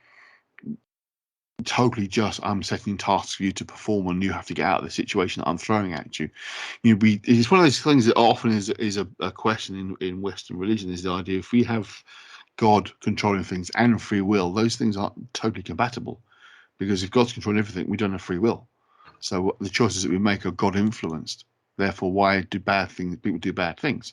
totally just I'm setting tasks for you to perform and you have to get out of the situation that I'm throwing at you. It's one of those things that often is a question in Western religion, is the idea if we have God controlling things and free will, those things aren't totally compatible, because if God's controlling everything, we don't have free will. So the choices that we make are God influenced. Therefore, why do people do bad things?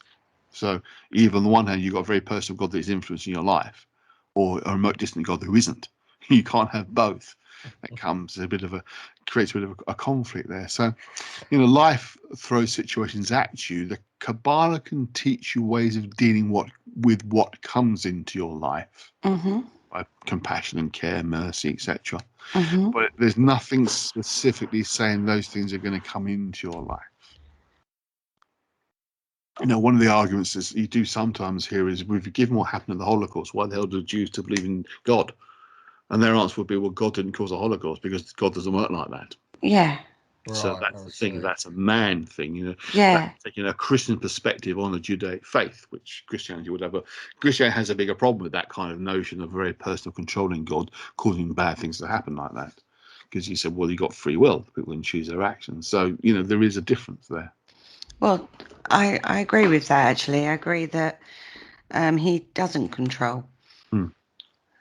So either on the one hand, you've got a very personal God that is influencing your life, or a remote distant God who isn't. You can't have both. That creates a bit of a conflict there. So, life throws situations at you. The Kabbalah can teach you ways of dealing with what comes into your life, by compassion and care, mercy, etc. But there's nothing specifically saying those things are going to come into your life. One of the arguments is you do sometimes hear is, if given what happened at the Holocaust, why the hell do Jews to believe in God? And their answer would be, well, God didn't cause a Holocaust because God doesn't work like that. Yeah. So that's the thing. That's a man thing, Yeah. taking a Christian perspective on the Judaic faith, which Christianity would have. But Christianity has a bigger problem with that kind of notion of very personal, controlling God causing bad things to happen like that. Because you said, well, you got free will. People can choose their actions. So, there is a difference there. Well, I agree with that, actually. I agree that he doesn't control.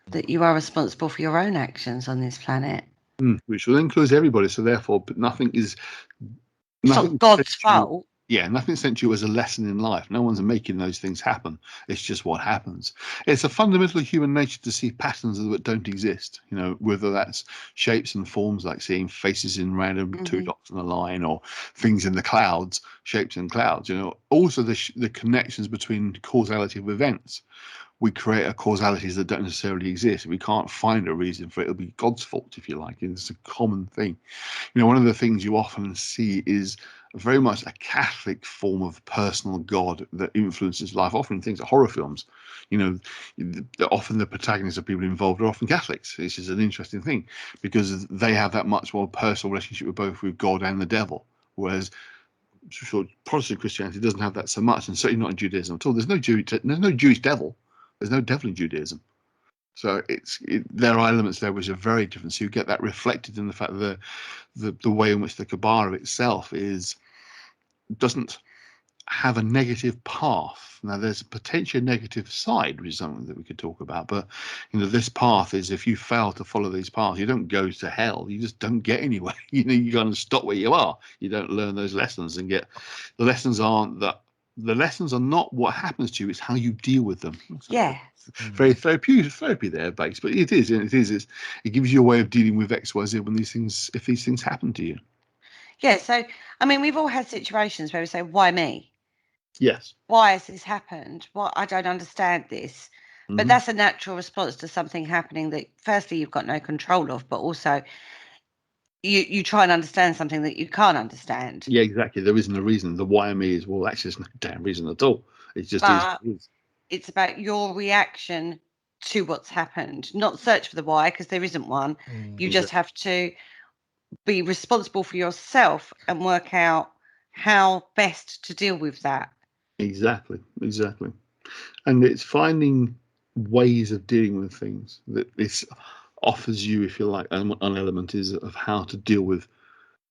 That you are responsible for your own actions on this planet. Which will include everybody. So therefore, but nothing it's not God's fault. Yeah, nothing's sent to you as a lesson in life. No one's making those things happen. It's just what happens. It's a fundamental human nature to see patterns that don't exist. Whether that's shapes and forms, like seeing faces in random two dots on a line, or things in the clouds, shapes in clouds. Also the connections between causality of events. We create a causalities that don't necessarily exist. We can't find a reason for it. It'll be God's fault, if you like. It's a common thing. One of the things you often see is very much a Catholic form of personal God that influences life. Often things like horror films, often the protagonists of people involved are often Catholics. This is an interesting thing because they have that much more personal relationship with God and the devil, whereas Protestant Christianity doesn't have that so much, and certainly not in Judaism at all. There's no Jewish devil. There's no devil in Judaism. So there are elements there which are very different. So you get that reflected in the fact that the way in which the Kabbalah itself doesn't have a negative path. Now there's a potential negative side, which is something that we could talk about. But this path is, if you fail to follow these paths, you don't go to hell. You just don't get anywhere. You kind of stop where you are. You don't learn those lessons and get the lessons aren't that. The lessons are not what happens to you; it's how you deal with them. Yeah, very therapy there, based, but it is. It gives you a way of dealing with X, Y, Z if these things happen to you. Yeah. So, I mean, we've all had situations where we say, "Why me? Yes. Why has this happened? What? I don't understand this." But that's a natural response to something happening that, firstly, you've got no control of, but also you try and understand something that you can't understand. Yeah, exactly. There isn't a reason. The why me is, well, actually, there's no damn reason at all. It just is. It's about your reaction to what's happened, not search for the why, because there isn't one. You just have to be responsible for yourself and work out how best to deal with that. Exactly. And it's finding ways of dealing with things that this offers you, if you like. An element is of how to deal with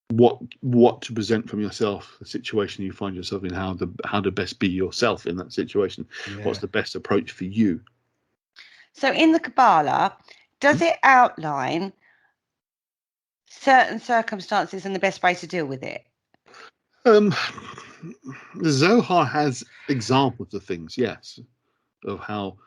what to present from yourself, the situation you find yourself in, how to best be yourself in that situation. What's the best approach for you? So in the Kabbalah, does it outline certain circumstances and the best way to deal with it? The Zohar has examples of things, yes, of how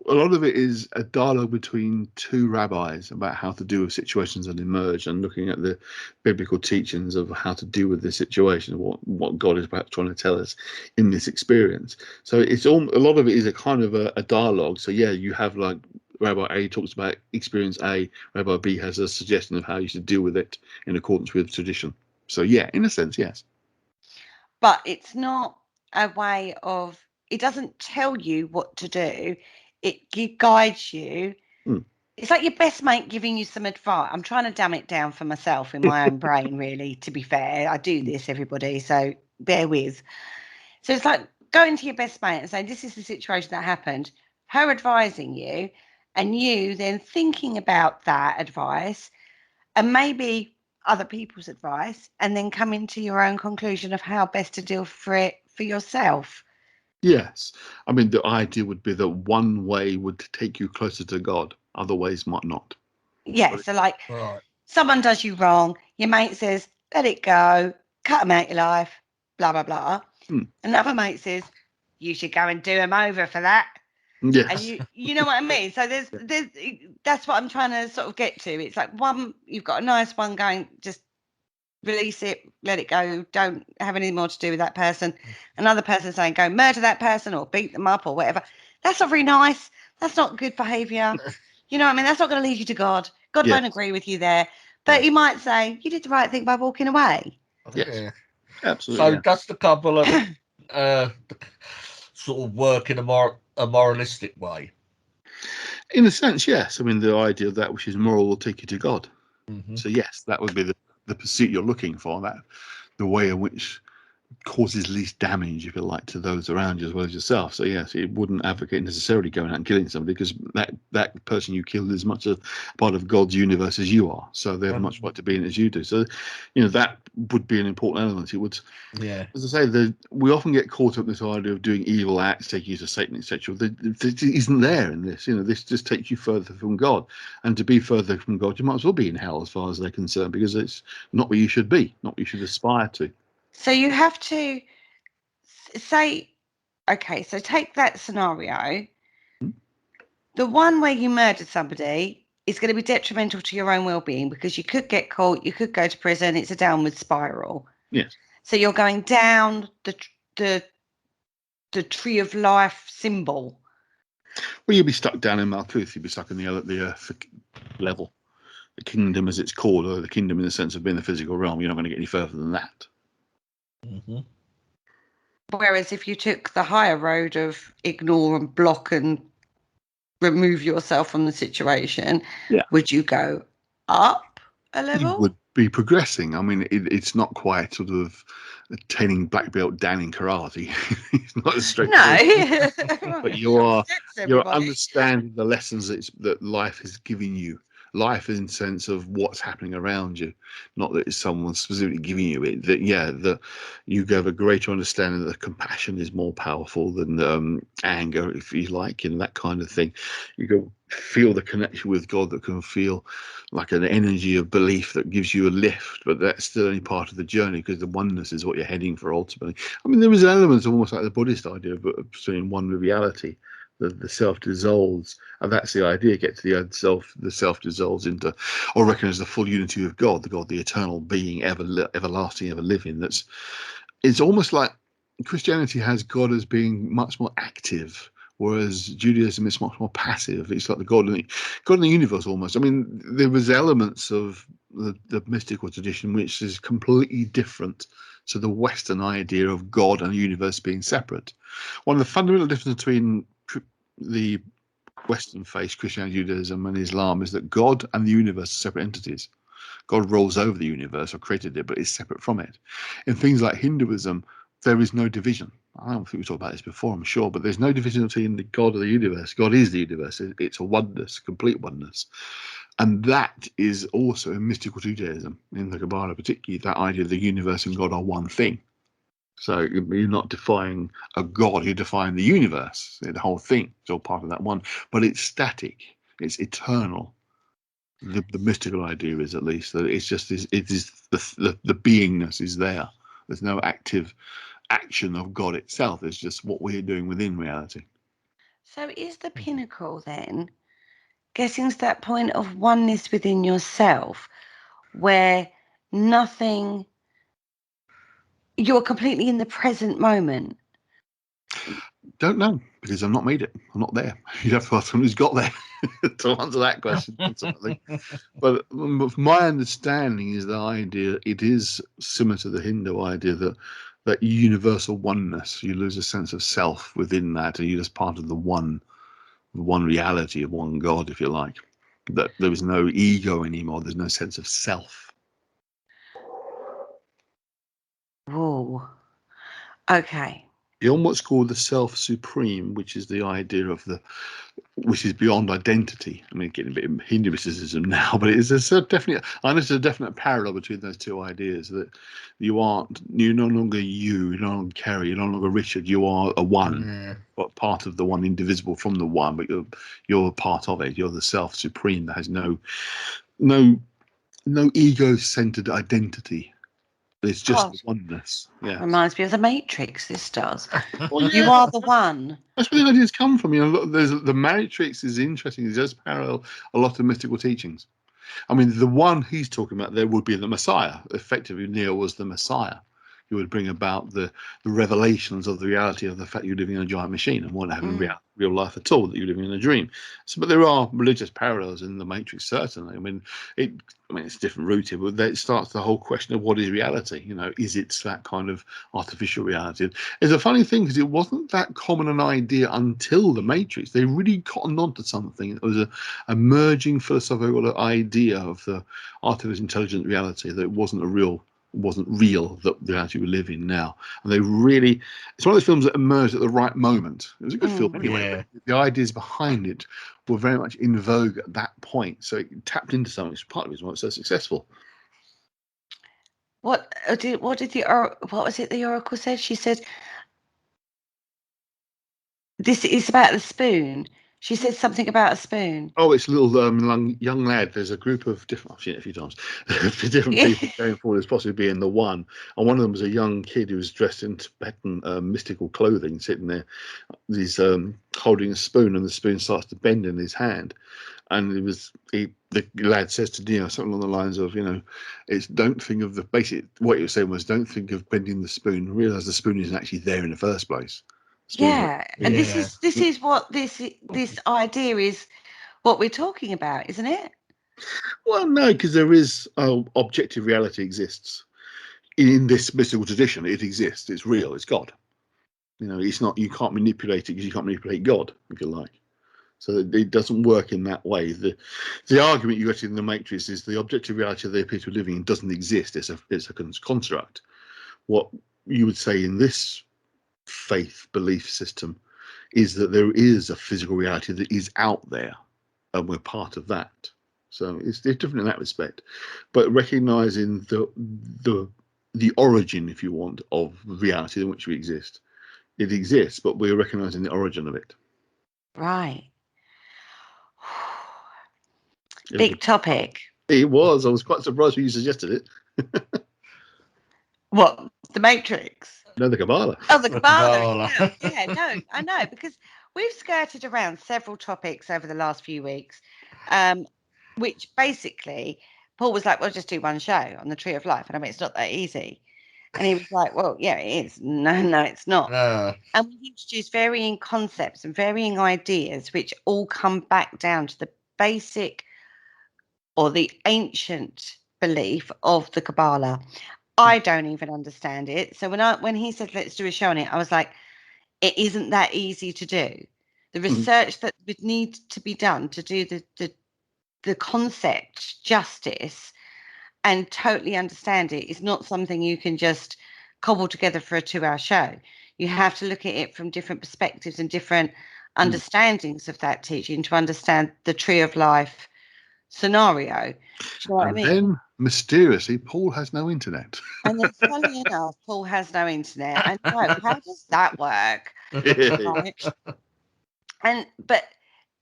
a lot of it is a dialogue between two rabbis about how to deal with situations that emerge, and looking at the biblical teachings of how to deal with the situation, what God is perhaps trying to tell us in this experience. So it's a lot of it is a kind of a dialogue. So yeah, you have like Rabbi A talks about experience A, Rabbi B has a suggestion of how you should deal with it in accordance with tradition. So yeah, in a sense, yes. But it's not a way of, it doesn't tell you what to do. It guides you. It's like your best mate giving you some advice. I'm trying to dumb it down for myself in my own brain, really, to be fair. I do this, everybody, so bear with. So it's like going to your best mate and saying, this is the situation that happened, her advising you, and you then thinking about that advice and maybe other people's advice, and then coming to your own conclusion of how best to deal for it for yourself. Yes. I mean, the idea would be that one way would take you closer to God, other ways might not. Yeah, so like someone does you wrong, your mate says, let it go, cut them out your life, blah, blah, blah. Another mate says, you should go and do them over for that. Yes. And you know what I mean? So there's that's what I'm trying to sort of get to. It's like one, you've got a nice one going, just release it, let it go, don't have any more to do with that person. Another person saying go murder that person or beat them up or whatever. That's not very nice. That's not good behaviour. You know what I mean? That's not going to lead you to God. God Yes. won't agree with you there. But he might say you did the right thing by walking away. Yes. Yeah. Absolutely. So does the Kabbalah sort of work in a moralistic way? In a sense, yes. I mean, the idea of that which is moral will take you to God. Mm-hmm. So yes, that would be the pursuit you're looking for. That the way in which causes least damage, if you like, to those around you as well as yourself. So yes, it wouldn't advocate necessarily going out and killing somebody, because that person you killed is much a part of God's universe as you are. So they have Uh-huh. much right to be in it as you do. So, that would be an important element. It would, Yeah. as I say, we often get caught up in this idea of doing evil acts, taking you to Satan, etc. That isn't there in this. This just takes you further from God, and to be further from God, you might as well be in hell as far as they're concerned, because it's not where you should be, not what you should aspire to. So you have to say, okay, so take that scenario. The one where you murdered somebody is going to be detrimental to your own well-being, because you could get caught, you could go to prison. It's a downward spiral. Yes. So you're going down the tree of life symbol. Well, you'd be stuck down in Malkuth. You'd be stuck in the earth level, the kingdom as it's called, or the kingdom in the sense of being the physical realm. You're not going to get any further than that. Mm-hmm. Whereas if you took the higher road of ignore and block and remove yourself from the situation, would you go up a level? You would be progressing. I mean, it's not quite sort of attaining black belt down in karate. It's not as straightforward. No. But you're understanding the lessons that life is giving you. Life in the sense of what's happening around you, not that it's someone specifically giving you it. That you have a greater understanding that compassion is more powerful than anger, if you like, that kind of thing. You go feel the connection with God that can feel like an energy of belief that gives you a lift, but that's still only part of the journey, because the oneness is what you're heading for ultimately. I mean, there was elements almost like the Buddhist idea of pursuing one with reality. The self dissolves, and that's the idea. Get to the self. The self dissolves into, or recognize the full unity of God, the eternal being, everlasting, ever living. It's almost like Christianity has God as being much more active, whereas Judaism is much more passive. It's like the God in the universe almost. I mean, there was elements of the mystical tradition which is completely different to the Western idea of God and the universe being separate. One of the fundamental differences between the Western faith, Christianity, Judaism, and Islam is that God and the universe are separate entities. God rolls over the universe or created it, but is separate from it. In things like Hinduism, there is no division. I don't think we talked about this before, I'm sure, but there's no division between the God and the universe. God is the universe. It's a oneness, complete oneness. And that is also in mystical Judaism, in the Kabbalah particularly, that idea of the universe and God are one thing. So you're not defying a God, you're defying the universe. The whole thing is all part of that one. But it's static, it's eternal. The mystical idea is, at least, that it's just it is the beingness is there. There's no active action of God itself. It's just what we're doing within reality. So is the pinnacle then getting to that point of oneness within yourself, where nothing, you're completely in the present moment? Don't know, because I've not made it. I'm not there. You'd have to ask someone who's got there to answer that question ultimately. But my understanding is the idea, it is similar to the Hindu idea that universal oneness, you lose a sense of self within that, and you're just part of the one reality of one God, if you like. That there is no ego anymore. There's no sense of self. Whoa. Okay. Beyond what's called the self supreme, which is the idea of which is beyond identity. I mean, getting a bit of Hindu mysticism now, but there's a definite parallel between those two ideas, that you're no longer you're no longer Kerry, you're no longer Richard, you are a one, but part of the one, indivisible from the one, but you're part of it. You're the self supreme that has no ego-centered identity. It's just God. the oneness. Yeah. Reminds me of the Matrix. This does. Well, You yeah, are the one. that's where the ideas come from. You know, look, there's the Matrix is interesting. It does parallel a lot of mystical teachings. I mean, the one he's talking about there would be the Messiah. Effectively, Neo was the Messiah. He would bring about the revelations of the reality of the fact you're living in a giant machine and weren't having real life at all, that you're living in a dream. So, but there are religious parallels in the Matrix, certainly. I mean, it's different rooted, but it starts the whole question of what is reality. You know, is it that kind of artificial reality? It's a funny thing because it wasn't that common an idea until the Matrix. They really cottoned on to something. It was a emerging philosophical idea of the artificial intelligent reality that it wasn't real, the reality we live in now. And they really, it's one of those films that emerged at the right moment. It was a good film anyway, Yeah. but the ideas behind it were very much in vogue at that point. So it tapped into something. It's part of the reason why it's so successful. What was it the Oracle said? She said, this is about the spoon. She said something about a spoon. Oh, it's a little young lad. There's a group of different, I've seen it a few times, different people going forward as possibly being the one. And one of them was a young kid who was dressed in Tibetan mystical clothing, sitting there. He's holding a spoon, and the spoon starts to bend in his hand. And the lad says to Neo something along the lines of, you know, it's don't think of what he was saying was, don't think of bending the spoon. Realize the spoon isn't actually there in the first place. Yeah, and Yeah. this is what this idea is. What we're talking about, isn't it? Well, no, because there is objective reality exists in this mystical tradition. It exists. It's real. It's God. You know, it's not. You can't manipulate it because you can't manipulate God, if you like. So it doesn't work in that way. The argument you get in the Matrix is the objective reality they appear to be living in doesn't exist. It's a construct. What you would say in this faith belief system is that there is a physical reality that is out there, and we're part of that. So it's different in that respect, but recognizing the origin, if you want, of reality in which we exist. It exists, but we're recognizing the origin of it. Right. Big topic. It was. I was quite surprised when you suggested it. What? The Matrix? No, the Kabbalah. Oh, the Kabbalah. Kabbalah. Yeah, no, I know, because we've skirted around several topics over the last few weeks, which basically Paul was like, well, just do one show on the Tree of Life. And I mean, it's not that easy. And he was like, well, yeah, it is. No, it's not. And we introduced varying concepts and varying ideas, which all come back down to the basic or the ancient belief of the Kabbalah. I don't even understand it. So when he said, let's do a show on it, I was like, it isn't that easy to do. The research that would need to be done to do the concept justice and totally understand it is not something you can just cobble together for a 2-hour show. You have to look at it from different perspectives and different understandings of that teaching to understand the Tree of Life scenario. Do you know what I mean? Then mysteriously, Paul has no internet. And then, funny enough, Paul has no internet. And no, how does that work? Right? But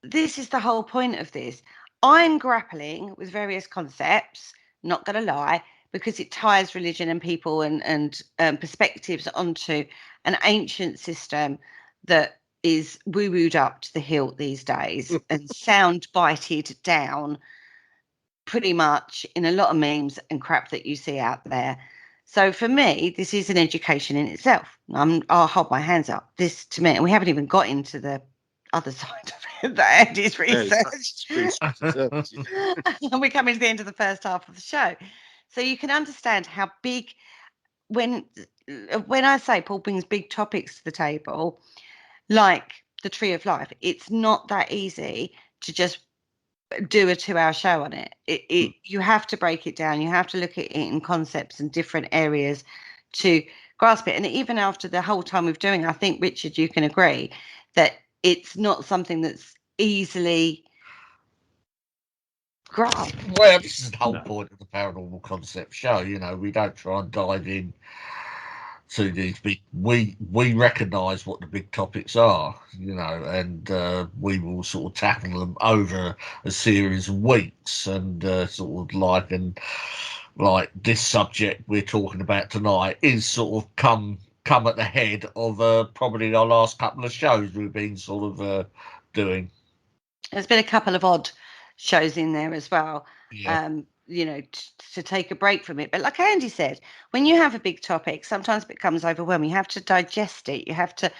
this is the whole point of this. I'm grappling with various concepts, not going to lie, because it ties religion and people and perspectives onto an ancient system that is woo-wooed up to the hilt these days and sound bited down pretty much in a lot of memes and crap that you see out there. So for me, this is an education in itself. I'll hold my hands up. This to me, and we haven't even got into the other side of it that Andy's researched. And we're coming to the end of the first half of the show. So you can understand how big, when I say Paul brings big topics to the table, like the Tree of Life, it's not that easy to just do a 2-hour show on it. You have to break it down. You have to look at it in concepts and different areas to grasp it. And even after the whole time we've doing, I think, Richard, you can agree that it's not something that's easily grasped. Well, this is the whole point of the Paranormal Concept show. You know, we don't try and dive in to these big. We recognise what the big topics are, you know, and we will sort of tackle them over a series of weeks and sort of like, and like this subject we're talking about tonight is sort of come at the head of probably our last couple of shows we've been sort of doing. There's been a couple of odd shows in there as well. Yeah. To take a break from it. But like Andy said, when you have a big topic, sometimes it becomes overwhelming. You have to digest it. You have to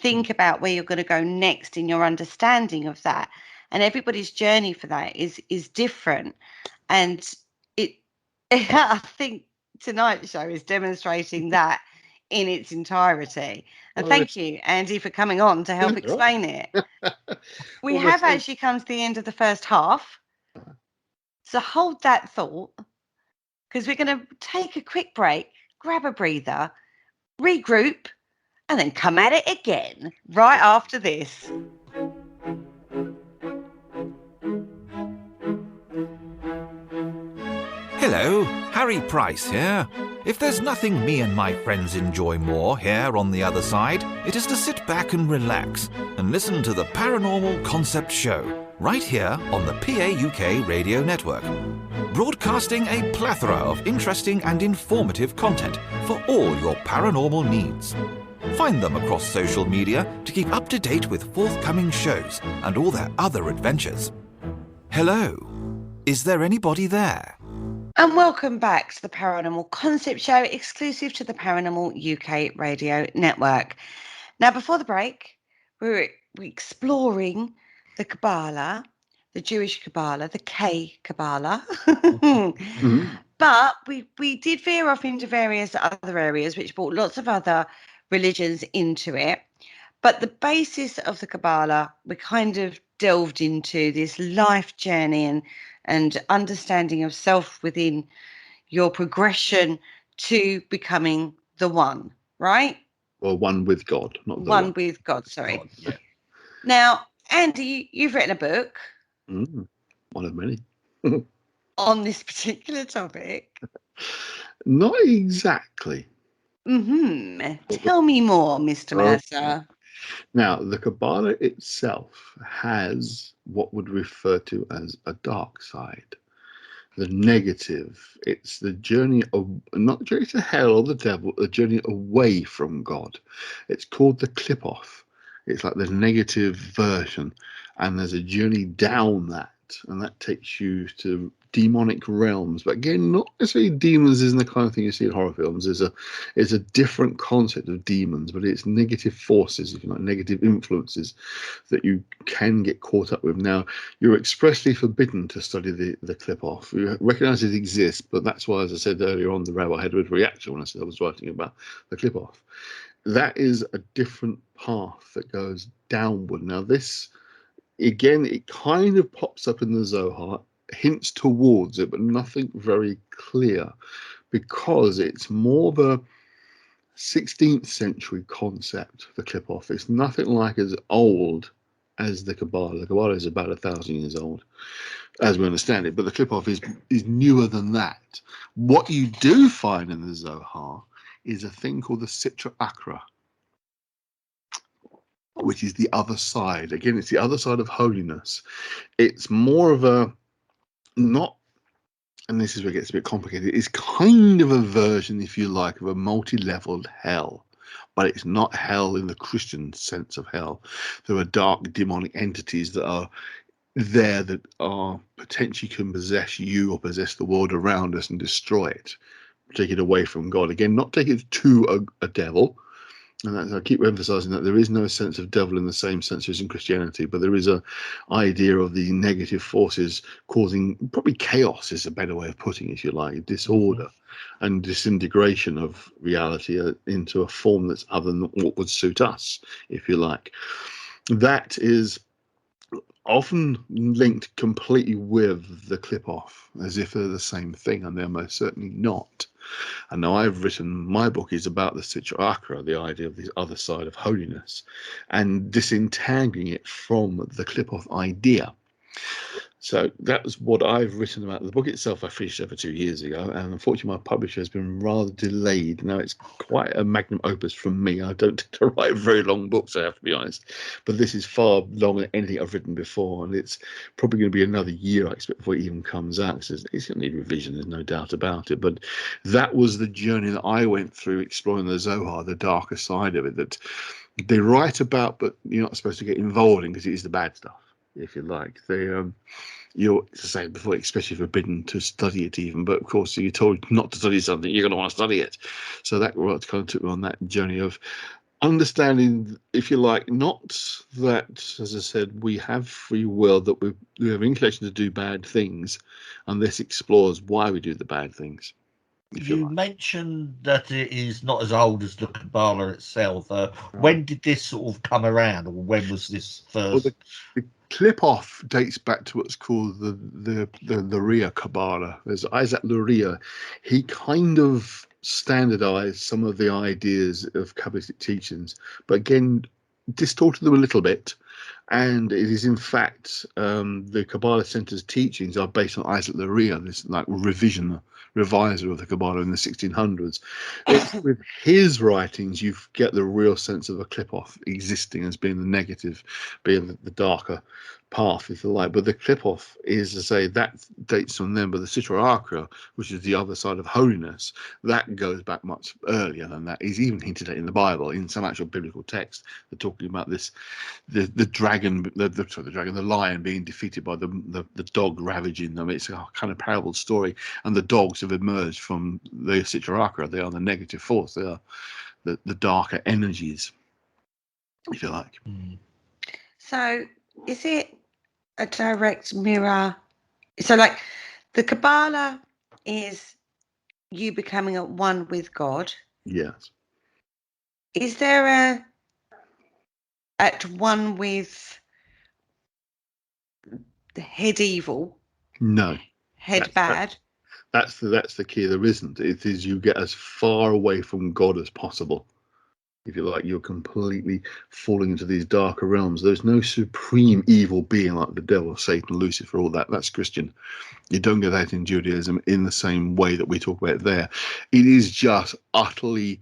think about where you're going to go next in your understanding of that. And everybody's journey for that is different. And I think tonight's show is demonstrating that in its entirety. And thank you, Andy, for coming on to help explain it. We have actually come to the end of the first half. So hold that thought, because we're going to take a quick break, grab a breather, regroup, and then come at it again right after this. Hello, Harry Price here. If there's nothing me and my friends enjoy more here on the other side, it is to sit back and relax and listen to the Paranormal Concept Show, right here on the PAUK Radio Network. Broadcasting a plethora of interesting and informative content for all your paranormal needs. Find them across social media to keep up to date with forthcoming shows and all their other adventures. Hello, is there anybody there? And welcome back to the Paranormal Concept Show, exclusive to the Paranormal UK Radio Network. Now, before the break, we were exploring the Kabbalah, the Jewish Kabbalah, the K Kabbalah. But we did veer off into various other areas, which brought lots of other religions into it. But the basis of the Kabbalah, we kind of delved into this life journey and understanding of self within your progression to becoming the one, right? Or one with God, not the one with God, sorry. God, yeah. Now, Andy, you've written a book. One of many. On this particular topic. Not exactly. Tell me more, Mr. Mercer. Now, the Kabbalah itself has what would refer to as a dark side, the negative. It's the journey of, not journey to hell or the devil, a journey away from God. It's called the clip-off. It's like the negative version, and there's a journey down that, and that takes you to demonic realms. But again, not necessarily demons isn't the kind of thing you see in horror films. It's a different concept of demons, but it's negative forces, if you like, negative influences that you can get caught up with. Now, you're expressly forbidden to study the clip-off. You recognise it exists, but that's why, as I said earlier on, the rabbi had a reaction when I said I was writing about the clip-off. That is a different path that goes downward. Now, this, again, it kind of pops up in the Zohar, hints towards it, but nothing very clear, because it's more of a 16th century concept, the clip-off. It's nothing like as old as the Kabbalah. The Kabbalah is about 1,000 years old, as we understand it, but the clip-off is newer than that. What you do find in the Zohar is a thing called the Sitra Achra, which is the other side. Again, it's the other side of holiness. It's more of a, not, and this is where it gets a bit complicated, it's kind of a version, if you like, of a multi-leveled hell. But it's not hell in the Christian sense of hell. There are dark demonic entities that are there that are potentially can possess you or possess the world around us and destroy it, take it away from God. Again, not take it to a devil. And I keep emphasizing that there is no sense of devil in the same sense as in Christianity, but there is a idea of the negative forces causing probably chaos is a better way of putting it, if you like, disorder and disintegration of reality into a form that's other than what would suit us, if you like. That is often linked completely with the clip-off, as if they're the same thing, and they're most certainly not. And now I've written, my book is about the Sitra Achra, the idea of the other side of holiness, and disentangling it from the clip-off idea. So that was what I've written about. The book itself I finished over 2 years ago, and unfortunately my publisher has been rather delayed. Now it's quite a magnum opus from me. I don't tend to write very long books, I have to be honest, but this is far longer than anything I've written before, and it's probably going to be another year, I expect, before it even comes out. So it's going to need revision, there's no doubt about it. But that was the journey that I went through, exploring the Zohar, the darker side of it, that they write about, but you're not supposed to get involved in, because it is the bad stuff, if you like. You're, as I said before, especially forbidden to study it even, but of course you're told not to study something, you're going to want to study it. So that kind of took me on that journey of understanding, if you like, not that, as I said, we have free will, that we have inclination to do bad things, and this explores why we do the bad things. You mentioned that it is not as old as the Kabbalah itself. When did this sort of come around, or when was this first? Well, the clip-off dates back to what's called the Luria Kabbalah. There's Isaac Luria. He kind of standardized some of the ideas of Kabbalistic teachings, but again, distorted them a little bit. And it is, in fact, the Kabbalah Center's teachings are based on Isaac Luria, this like reviser of the Kabbalah in the 1600s. With his writings, you get the real sense of a clip-off existing as being the negative, being the darker path, if you like. But the clip-off is, to say, that dates from them, but the Sitra Achra, which is the other side of holiness, that goes back much earlier than that. Is even hinted at in the Bible, in some actual biblical text. They're talking about this, the dragon, the lion being defeated by the dog ravaging them. It's a kind of parable story, and the dogs have emerged from the Sitra Achra. They are the negative force. They are the darker energies, if you like. So is it a direct mirror? So like the Kabbalah is you becoming at one with God. Yes. Is there a at one with the head evil? No. Head bad? That's the key. There isn't. It is you get as far away from God as possible. If you like, you're completely falling into these darker realms. There's no supreme evil being like the devil, Satan, Lucifer, all that. That's Christian. You don't get that in Judaism in the same way that we talk about it there. It is just utterly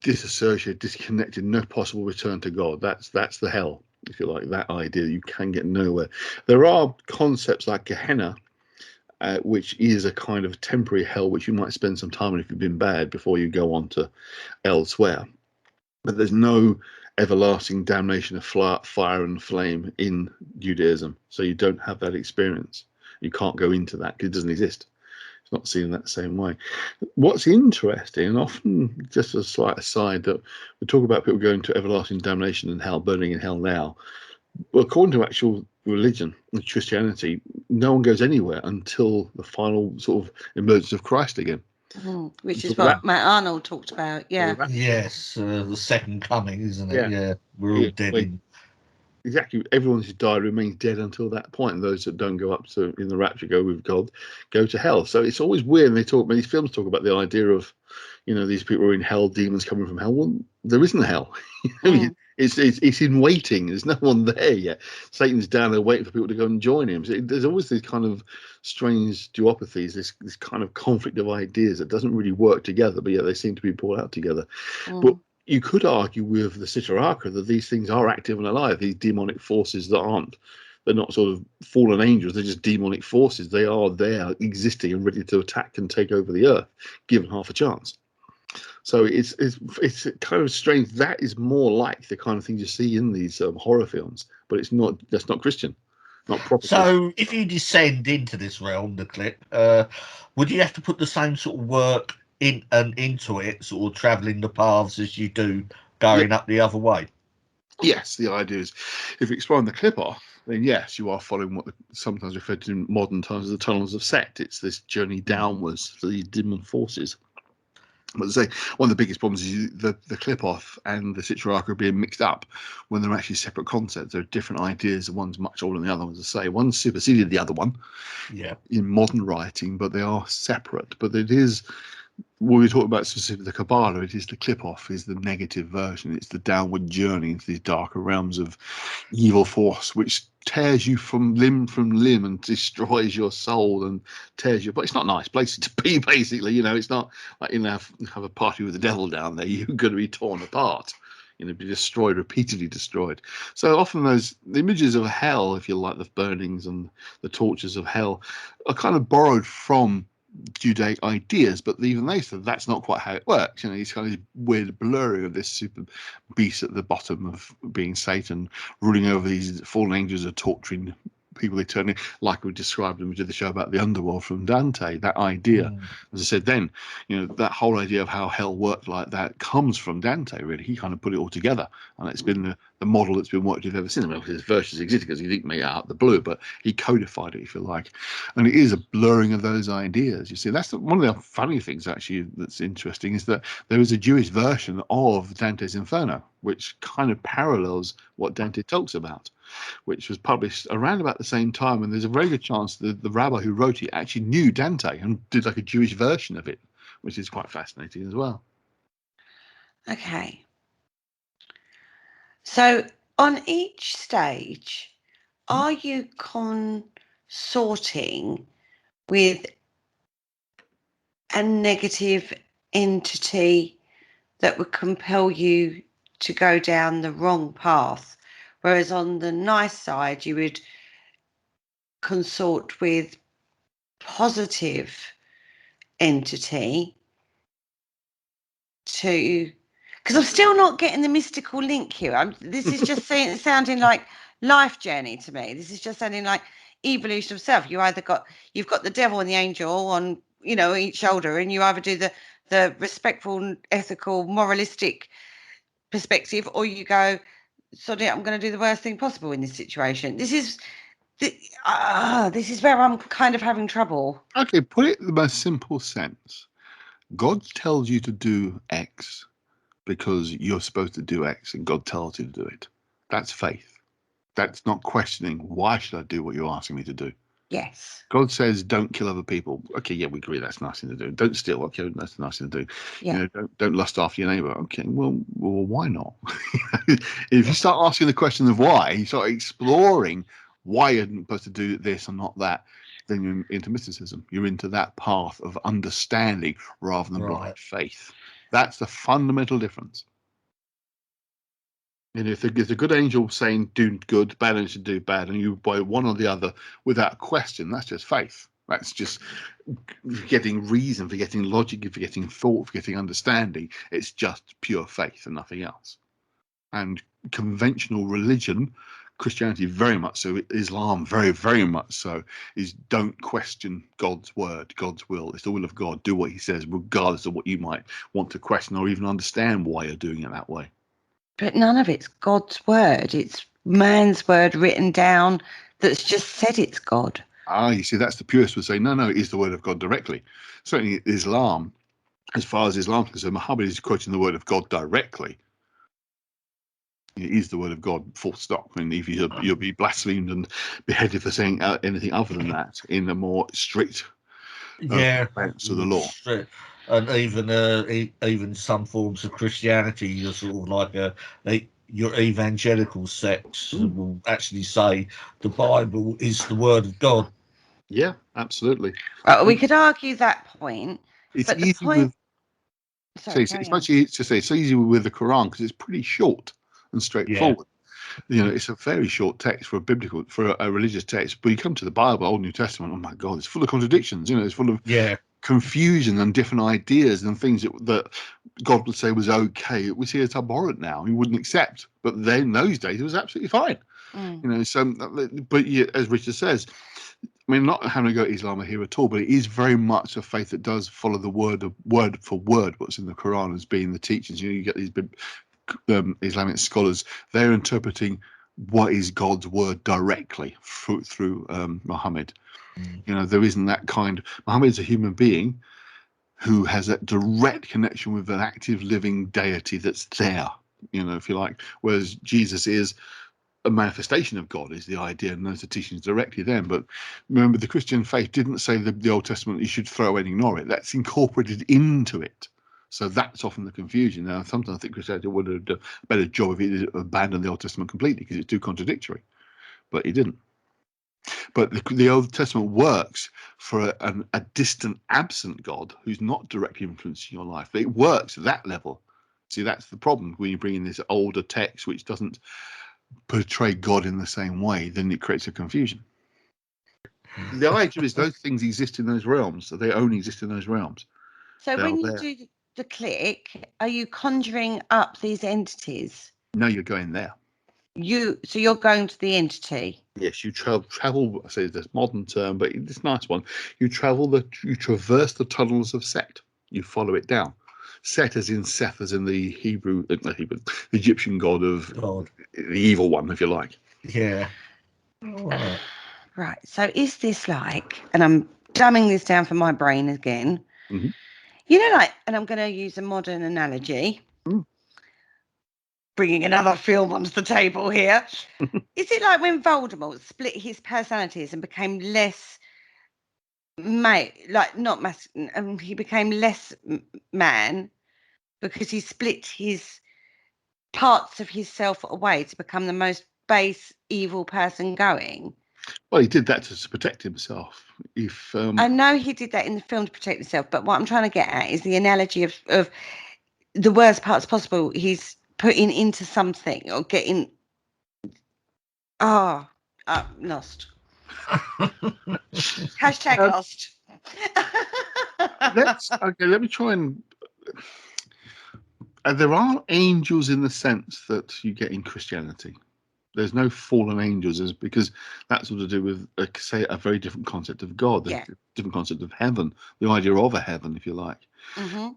disassociated, disconnected, no possible return to God. That's the hell, if you like, that idea. You can get nowhere. There are concepts like Gehenna, which is a kind of temporary hell, which you might spend some time in if you've been bad before you go on to elsewhere. But there's no everlasting damnation of fire and flame in Judaism. So you don't have that experience. You can't go into that because it doesn't exist. It's not seen in that same way. What's interesting, and often just a slight aside, that we talk about people going to everlasting damnation and hell, burning in hell now. Well, according to actual religion and Christianity, no one goes anywhere until the final sort of emergence of Christ again. Which is what Matt Arnold talked about. Yeah. Yes, the second coming, isn't it? Yeah, we're all dead. Exactly. Everyone who's died remains dead until that point. And those that don't go up to in the rapture, go with God, go to hell. So it's always weird. And many films talk about the idea of, these people are in hell, demons coming from hell. Well, there isn't hell. It's in waiting. There's no one there yet. Satan's down there waiting for people to go and join him. So there's always these kind of strange duopathies, this kind of conflict of ideas that doesn't really work together, but yet they seem to be brought out together. But you could argue with the Sitra Achra that these things are active and alive, these demonic forces they're not sort of fallen angels, they're just demonic forces. They are there, existing and ready to attack and take over the earth, given half a chance. So it's kind of strange. That is more like the kind of things you see in these horror films, but that's not Christian, not proper. So if you descend into this realm, the clip, would you have to put the same sort of work into it, sort of travelling the paths as you do going up the other way? Yes, the idea is, if you're exploring the clip off, then yes, you are following what sometimes referred to in modern times as the tunnels of Set. It's this journey downwards to the demon forces. But to say, one of the biggest problems is the clip off and the Sitra Achra being mixed up when they're actually separate concepts. There are different ideas. One's much older than the other one, as I say. One superseded the other one in modern writing, but they are separate. But it is when we talk about specifically the Kabbalah, it is the clip-off, is the negative version. It's the downward journey into these darker realms of evil force, which tears you from limb and destroys your soul and tears you. But it's not a nice place to be, basically. It's not like have a party with the devil down there. You're going to be torn apart. Be destroyed, repeatedly destroyed. So often the images of hell, if you like, the burnings and the tortures of hell, are kind of borrowed from Judaic ideas, but even they said that's not quite how it works. It's kind of weird blurring of this super beast at the bottom of being Satan, ruling over these fallen angels, are torturing people eternally, like we described when we did the show about the underworld from Dante. That idea, as I said then, that whole idea of how hell worked like that comes from Dante. Really, he kind of put it all together, and it's been the model that's been worked with ever since. Well, his versions exist because he didn't make it out of the blue, but he codified it, if you like, and it is a blurring of those ideas. You see, that's one of the funny things actually that's interesting, is that there is a Jewish version of Dante's Inferno, which kind of parallels what Dante talks about, which was published around about the same time, and there's a very good chance that the rabbi who wrote it actually knew Dante and did like a Jewish version of it, which is quite fascinating as well. Okay. So on each stage, are you consorting with a negative entity that would compel you to go down the wrong path? Whereas on the nice side, you would consort with positive entity to, because I'm still not getting the mystical link here. This is just sounding like life journey to me. This is just sounding like evolution of self. You've got the devil and the angel on each shoulder, and you either do the respectful, ethical, moralistic perspective, or you go, sorry, I'm going to do the worst thing possible in this situation. This is where I'm kind of having trouble. Okay, put it in the most simple sense. God tells you to do X because you're supposed to do X, and God tells you to do it. That's faith. That's not questioning, why should I do what you're asking me to do? Yes. God says, don't kill other people. Okay, yeah, we agree that's a nice thing to do. Don't steal. Okay, that's a nice thing to do. Yeah. Don't lust after your neighbor. Okay, well, why not? If you start asking the question of why, you start exploring why you're supposed to do this and not that, then you're into mysticism. You're into that path of understanding rather than blind faith. That's the fundamental difference. And if there's a good angel saying do good, bad angel do bad, and you buy one or the other without question, that's just faith. That's just getting reason, forgetting logic, forgetting thought, forgetting understanding. It's just pure faith and nothing else. And conventional religion, Christianity very much so, Islam very, very much so, is don't question God's word, God's will. It's the will of God. Do what he says, regardless of what you might want to question or even understand why you're doing it that way. But none of it's God's word. It's man's word written down that's just said it's God. You see, that's the purist would say, no, it is the word of God directly. Certainly Islam, as far as Islam is concerned, Muhammad is quoting the word of God directly. It is the word of God, full stop. I mean, if you'll be blasphemed and beheaded for saying anything other than that in a more strict sense of the law. And even some forms of Christianity, you're sort of like your evangelical sects will actually say the Bible is the word of God. Yeah, absolutely. We could argue that point. It's but easy the point... it's easy with the Quran because it's pretty short and straightforward. Yeah. It's a very short text for a religious text. But you come to the Bible, Old New Testament, oh my God, it's full of contradictions. It's full of confusion and different ideas and things that God would say was okay. We see it's abhorrent now. He wouldn't accept. But then in those days, it was absolutely fine. But as Richard says, I mean, not having to go Islam here at all, but it is very much a faith that does follow the word for word what's in the Quran as being the teachings. You get these big Islamic scholars, they're interpreting what is God's word directly through Muhammad. There isn't that kind. Muhammad is a human being who has that direct connection with an active living deity that's there, if you like, whereas Jesus is a manifestation of God is the idea, and those are teachings directly then. But remember, the Christian faith didn't say that the Old Testament you should throw and ignore it. That's incorporated into it. So that's often the confusion. Now, sometimes I think Christianity would have done a better job if it abandoned the Old Testament completely because it's too contradictory. But he didn't. But the Old Testament works for a distant, absent God who's not directly influencing your life. It works at that level. See, that's the problem when you bring in this older text which doesn't portray God in the same way, then it creates a confusion. The idea is those things exist in those realms, so they only exist in those realms. So They when are you there. do the click, are you conjuring up these entities? No, you're going there. So you're going to the entity. Yes, you travel. I say this modern term, but it's a nice one. You traverse the tunnels of Set. You follow it down. Set as in Seth, as in the the Egyptian god of the evil one, if you like. Yeah. Oh. Right. So is this like, and I'm dumbing this down for my brain again. Mhm. You know, like, and I'm going to use a modern analogy. Bringing another film onto the table here. Is it like when Voldemort split his personalities and became less he became less man because he split his parts of himself away to become the most base evil person going? Well, he did that to protect himself. I know he did that in the film to protect himself, but what I'm trying to get at is the analogy of the worst parts possible he's putting into something or getting lost. Hashtag lost. Let me try and. There are angels in the sense that you get in Christianity. There's no fallen angels, because that's all to do with, say, a very different concept of God, a different concept of heaven, the idea of a heaven, if you like. Mm-hmm.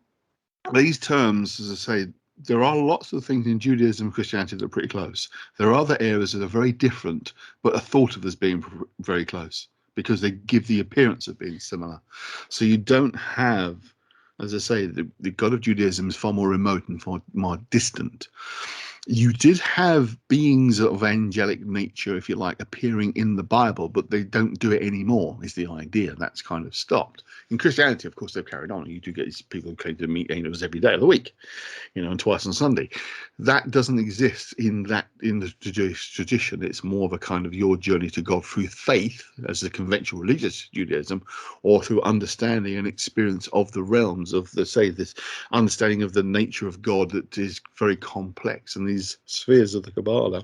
These terms, as I say, there are lots of things in Judaism and Christianity that are pretty close. There are other areas that are very different, but are thought of as being very close because they give the appearance of being similar. So you don't have, as I say, the God of Judaism is far more remote and far more distant. You did have beings of angelic nature, if you like, appearing in the Bible, but they don't do it anymore, is the idea. That's kind of stopped. In Christianity, of course, they've carried on. You do get these people who claim to meet angels every day of the week, and twice on Sunday. That doesn't exist in the Jewish tradition. It's more of a kind of your journey to God through faith, as the conventional religious Judaism, or through understanding and experience of the realms of this understanding of the nature of God that is very complex. And these spheres of the Kabbalah,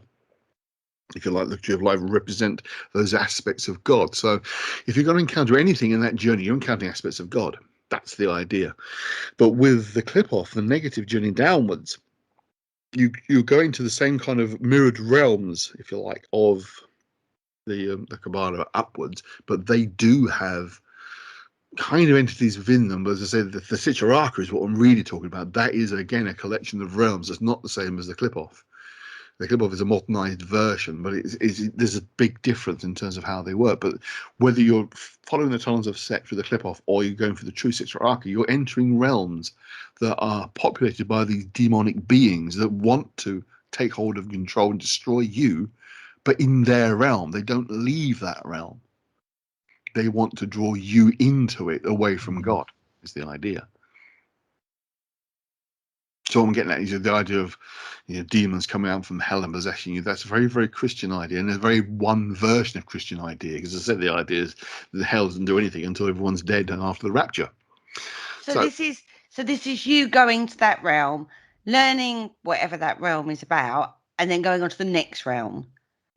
if you like, the tree of life, represent those aspects of God. So if you're going to encounter anything in that journey, you're encountering aspects of God. That's the idea. But with the clip-off, the negative journey downwards, you're going to the same kind of mirrored realms, if you like, of the Kabbalah upwards, but they do have kind of entities within them. But as I said, the Sitraraka is what I'm really talking about. That is, again, a collection of realms. It's not the same as the clip-off. The clip-off is a modernized version, but there's a big difference in terms of how they work. But whether you're following the tunnels of Set through the clip-off or you're going for the true Sitraraka, you're entering realms that are populated by these demonic beings that want to take hold of control and destroy you, but in their realm. They don't leave that realm. They want to draw you into it, away from God, is the idea. So what I'm getting at is the idea of demons coming out from hell and possessing you. That's a very, very Christian idea, and a very one version of Christian idea. Because as I said, the idea is that hell doesn't do anything until everyone's dead and after the rapture. So this is you going to that realm, learning whatever that realm is about, and then going on to the next realm.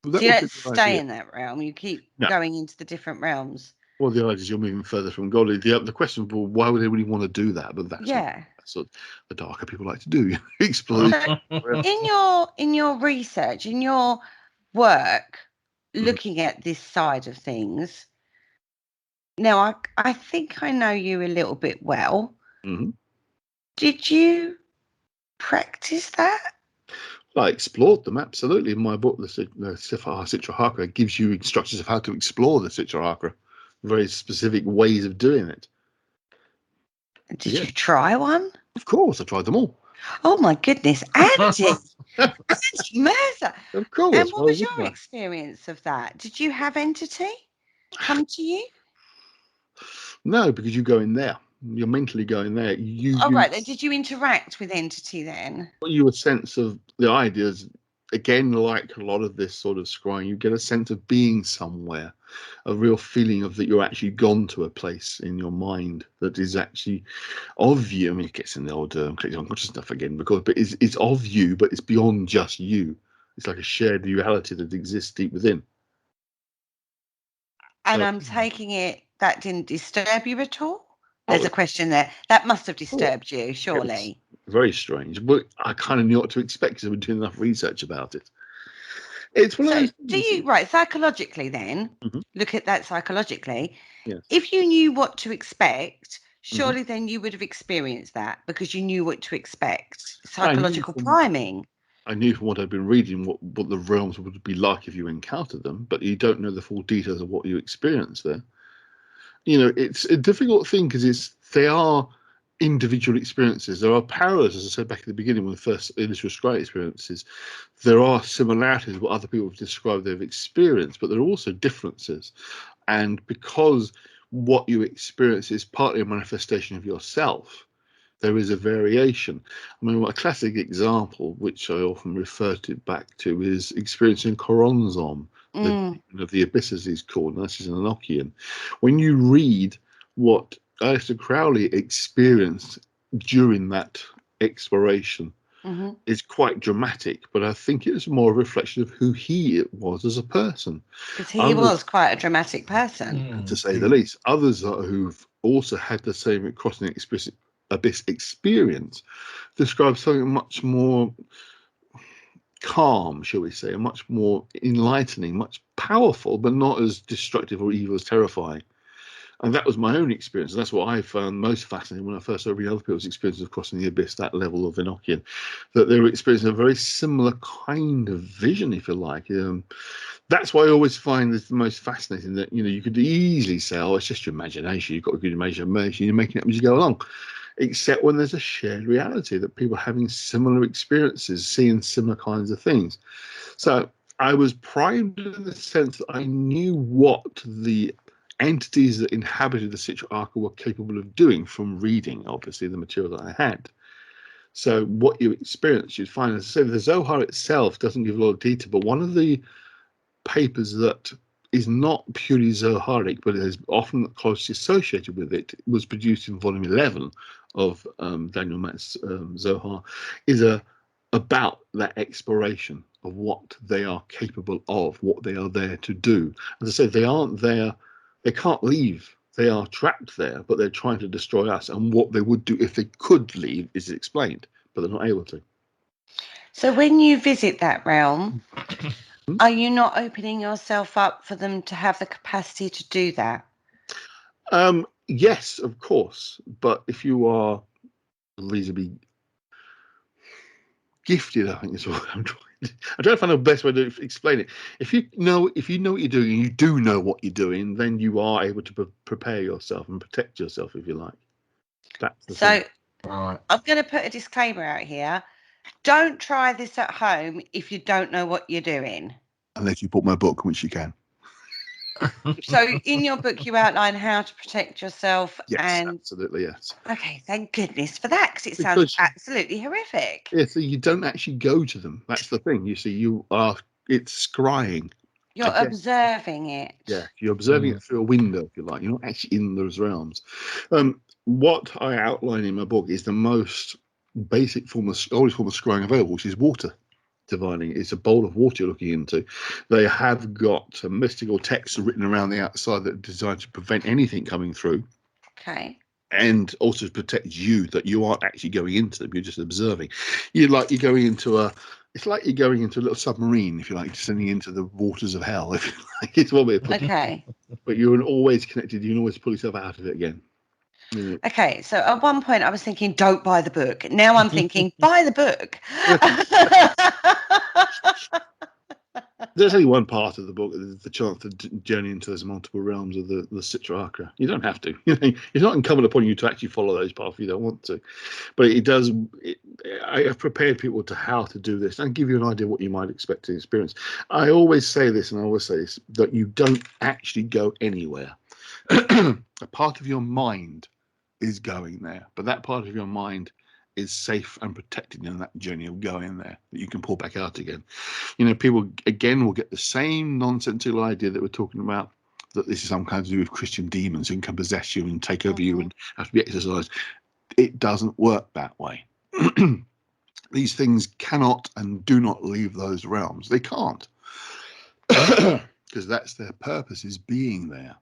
So you don't stay in that realm. You keep going into the different realms. Well, the idea is you're moving further from God. The question, well, why would anybody want to do that? But that's what the darker people like to do. Explore. So in your research, in your work, looking at this side of things, now I think I know you a little bit well. Mm-hmm. Did you practice that? I explored them, absolutely. In my book, the Sitrahaka gives you instructions of how to explore the Sitrahaka, very specific ways of doing it. Did you try one? Of course, I tried them all. Oh my goodness, Andy! Andy Mercer. Of course. And what why was your wouldn't I? experience of that? Did you have entity come to you? No, because you go in there. You're mentally going there. Oh, right. Then did you interact with entity then? You a sense of the ideas. Again, like a lot of this sort of scrying, you get a sense of being somewhere, a real feeling of that you're actually gone to a place in your mind that is actually of you. I mean, it gets in the old collective unconscious stuff again, but it's of you, but it's beyond just you. It's like a shared reality that exists deep within. And So- I'm taking it that didn't disturb you at all? There's a question there. That must have disturbed you, surely. Very strange, but I kind of knew what to expect because I've been doing enough research about it. It's one of So those do you, right, psychologically then, look at that psychologically. Yes. If you knew what to expect, surely then you would have experienced that because you knew what to expect. Psychological priming. I knew from what I'd been reading what the realms would be like if you encountered them, but you don't know the full details of what you experience there. You know, it's a difficult thing because they are individual experiences. There are parallels, as I said back at the beginning when the first initial scry experiences. There are similarities with what other people have described they've experienced, but there are also differences. And because what you experience is partly a manifestation of yourself, there is a variation. I mean, a classic example, which I often refer to back to, is experiencing Koronzom, the demon of the abyss, as he's called. And this is an Enochian. When you read what Aleister Crowley experienced during that exploration, it's quite dramatic, but I think it was more a reflection of who he was as a person. Because he was quite a dramatic person. To say the least. Others who've also had the same crossing abyss experience describe something much more calm, shall we say, and much more enlightening, much powerful, but not as destructive or evil as terrifying. And that was my own experience. And that's what I found most fascinating when I first started reading other people's experiences of crossing the abyss, that level of Enochian, that they were experiencing a very similar kind of vision, if you like. That's why I always find this the most fascinating, that, you know, you could easily say, oh, it's just your imagination. You've got a good imagination. You're making it up as you go along. Except when there's a shared reality that people are having similar experiences, seeing similar kinds of things. So I was primed in the sense that I knew what the entities that inhabited the Citra Arca were capable of doing from reading, obviously, the material that I had. So what you experience, you'd find, as I said, the Zohar itself doesn't give a lot of detail, but one of the papers that is not purely Zoharic, but is often closely associated with it, was produced in volume 11 of Daniel Matt's Zohar, is about that exploration of what they are capable of, what they are there to do. As I said, they aren't there, they can't leave. They are trapped there, but they're trying to destroy us. And what they would do if they could leave is explained, but they're not able to. So when you visit that realm, are you not opening yourself up for them to have the capacity to do that? Yes, of course. But if you are reasonably gifted, I think is what I'm trying to find the best way to explain it. If you know what you're doing, and you do know what you're doing, then you are able to prepare yourself and protect yourself, if you like. That's the thing. I'm going to put a disclaimer out here. Don't try this at home if you don't know what you're doing. Unless you bought my book, which you can. So in your book, you outline how to protect yourself. Yes, and absolutely, yes. Okay, thank goodness for that, because it sounds absolutely horrific. Yeah, so you don't actually go to them. That's the thing. You see, it's scrying. You're observing it. Yeah, you're observing it through a window, if you like. You're not actually in those realms. What I outline in my book is the most basic oldest form of scrying available, which is water divining. It's a bowl of water you're looking into. They have got mystical texts written around the outside that are designed to prevent anything coming through. Okay. And also to protect you, that you aren't actually going into them, you're just observing. It's like you're going into a little submarine, if you like, descending into the waters of hell, if you like. It's one way of putting it. Okay. But you're always connected, you can always pull yourself out of it again. Okay, so at one point I was thinking, don't buy the book. Now I'm thinking, buy the book. There's only one part of the book, the chance to journey into those multiple realms of the Citra Akra. You don't have to. It's not incumbent upon you to actually follow those paths if you don't want to. But it does. I have prepared people to how to do this and give you an idea what you might expect to experience. I always say this, and I always say this, that you don't actually go anywhere. A part of your mind is going there, but that part of your mind is safe and protected in that journey of going there, that you can pull back out again. People again will get the same nonsensical idea that we're talking about, that this is some kind to do with Christian demons who can possess you and take over you and have to be exorcised. It doesn't work that way. These things cannot and do not leave those realms. They can't, because that's their purpose, is being there.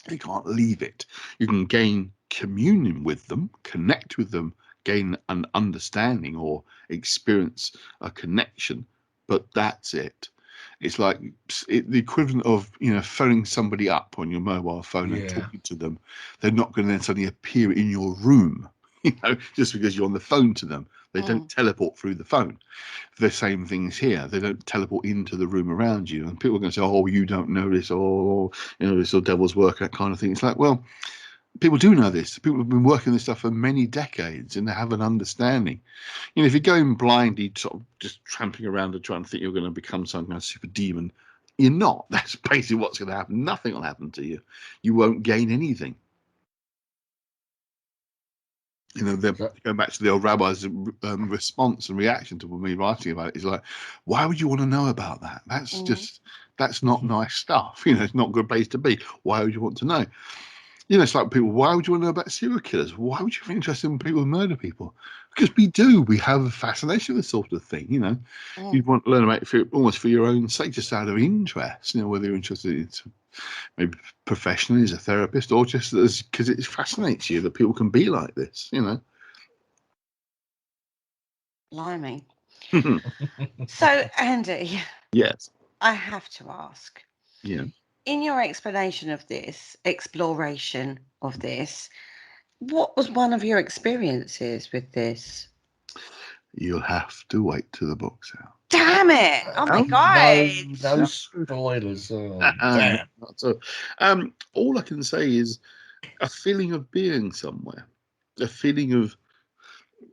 You can't leave it. You can gain communion with them, connect with them, gain an understanding or experience a connection, but that's it. It's like the equivalent of phoning somebody up on your mobile phone and talking to them. They're not going to then suddenly appear in your room, just because you're on the phone to them. They don't teleport through the phone. The same things here. They don't teleport into the room around you. And people are going to say, "Oh, you don't know this," or this or devil's work, that kind of thing. It's like, well, people do know this. People have been working this stuff for many decades, and they have an understanding. If you're going blindly, sort of just tramping around and trying to think you're going to become some kind of super demon, you're not. That's basically what's going to happen. Nothing will happen to you. You won't gain anything. They're going back to the old rabbi's response and reaction to me writing about it is like, why would you want to know about that? That's not nice stuff. It's not a good place to be. Why would you want to know? It's like people, why would you want to know about serial killers? Why would you be interested in people who murder people? Because we do. We have a fascination with this sort of thing, You'd want to learn about it almost for your own sake, just out of interest, whether you're interested in maybe professionally as a therapist or just because it fascinates you that people can be like this, Blimey. So, Andy. Yes. I have to ask. Yeah. In your exploration of this, what was one of your experiences with this? You'll have to wait till the book's out. Damn it! Oh my God! No spoilers. Damn. So, all I can say is a feeling of being somewhere, a feeling of.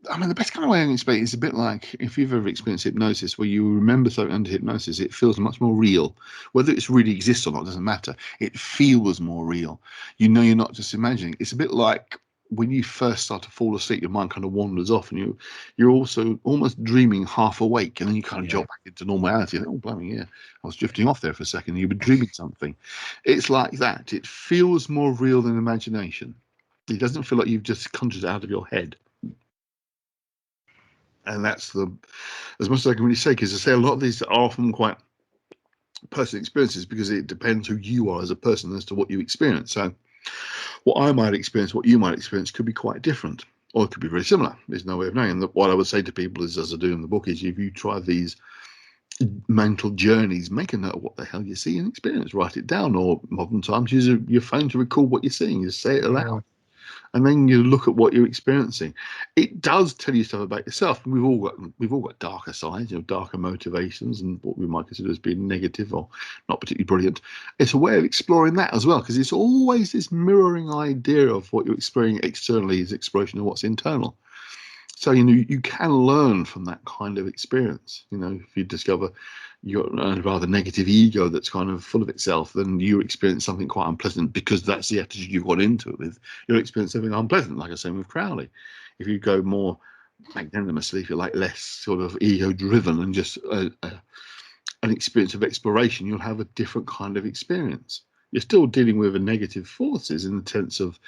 The best kind of way I can explain it is a bit like if you've ever experienced hypnosis, where you remember something under hypnosis, it feels much more real. Whether it really exists or not doesn't matter. It feels more real. You're not just imagining. It's a bit like when you first start to fall asleep, your mind kind of wanders off, and you're also almost dreaming half awake, and then you kind of jump back into normality. And, oh, blimey, yeah, I was drifting off there for a second. And you were dreaming something. It's like that. It feels more real than imagination. It doesn't feel like you've just conjured it out of your head. And that's as much as I can really say, because I say a lot of these are often quite personal experiences because it depends who you are as a person as to what you experience. So what I might experience, what you might experience could be quite different, or it could be very similar. There's no way of knowing. And what I would say to people is, as I do in the book, is if you try these mental journeys, make a note of what the hell you see and experience, write it down, or modern times use your phone to record what you're seeing, just say it aloud. And then you look at what you're experiencing. It does tell you stuff about yourself. And we've all got darker sides, darker motivations, and what we might consider as being negative or not particularly brilliant. It's a way of exploring that as well, because it's always this mirroring idea of what you're experiencing externally is exploration of what's internal. So you can learn from that kind of experience. If you discover you're a rather negative ego that's kind of full of itself, then you experience something quite unpleasant because that's the attitude you've got into it with. You'll experience something unpleasant, like I say with Crowley. If you go more magnanimously, if you like, less sort of ego-driven and just an experience of exploration, you'll have a different kind of experience. You're still dealing with a negative forces in the sense of,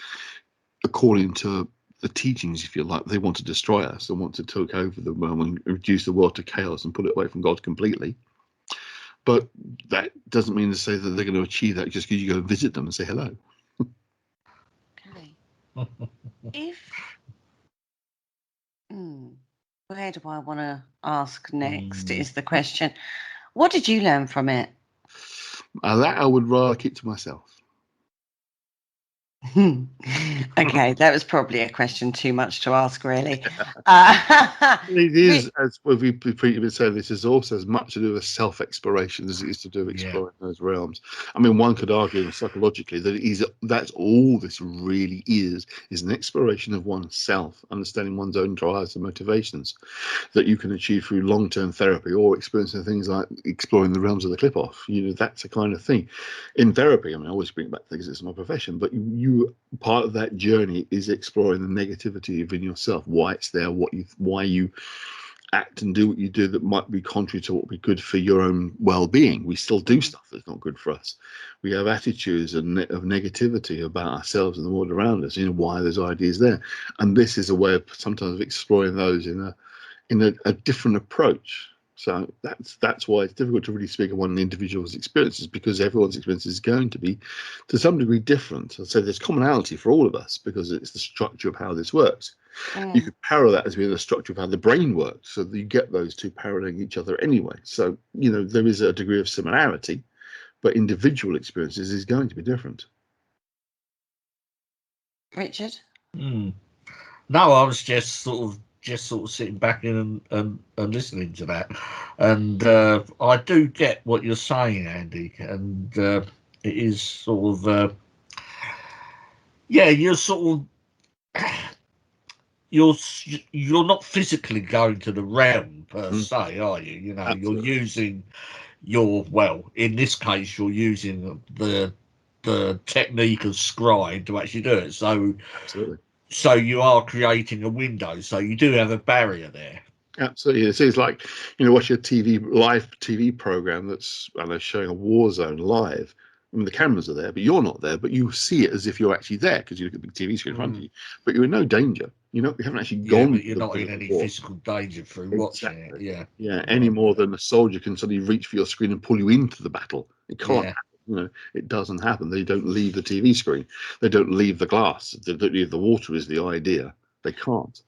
according to the teachings, if you like, they want to destroy us. They want to take over the world and reduce the world to chaos and put it away from God completely. But that doesn't mean to say that they're going to achieve that just because you go visit them and say hello. Okay. Where do I want to ask next is the question. What did you learn from it? That I would rather keep to myself. Okay, that was probably a question too much to ask, really. It is, as we've been saying, this is also as much to do with self-exploration as it is to do with exploring those realms. I mean, one could argue psychologically that that's all this really is an exploration of oneself, understanding one's own drives and motivations that you can achieve through long-term therapy or experiencing things like exploring the realms of the clip-off. That's the kind of thing. In therapy, I mean, I always bring back things, it's my profession, but you part of that journey is exploring the negativity within yourself, why it's there, why you act and do what you do that might be contrary to what would be good for your own well-being. We still do stuff that's not good for us. We have attitudes of negativity about ourselves and the world around us. Why those ideas there, and this is a way of sometimes exploring those in a different approach. So that's why it's difficult to really speak of one individual's experiences, because everyone's experience is going to be, to some degree, different. So there's commonality for all of us because it's the structure of how this works. You could parallel that as being the structure of how the brain works, so that you get those two paralleling each other anyway. So there is a degree of similarity, but individual experiences is going to be different. Richard? No, I was just sort of sitting back in and listening to that, and I do get what you're saying, Andy, and it is sort of you're sort of you're not physically going to the realm per se, are you? Absolutely. You're using in this case you're using the technique of scrying to actually do it. So absolutely. So you are creating a window. So you do have a barrier there. Absolutely. It's like, watch a live TV program that's, I don't know, showing a war zone live. I mean, the cameras are there, but you're not there, but you see it as if you're actually there because you look at the big TV screen in front of you, but you're in no danger. You haven't actually gone. But you're not in any physical danger through watching it. Yeah. Any more than a soldier can suddenly reach for your screen and pull you into the battle. It can't happen. It doesn't happen. They don't leave the TV screen. They don't leave the glass. They don't leave the water is the idea. They can't.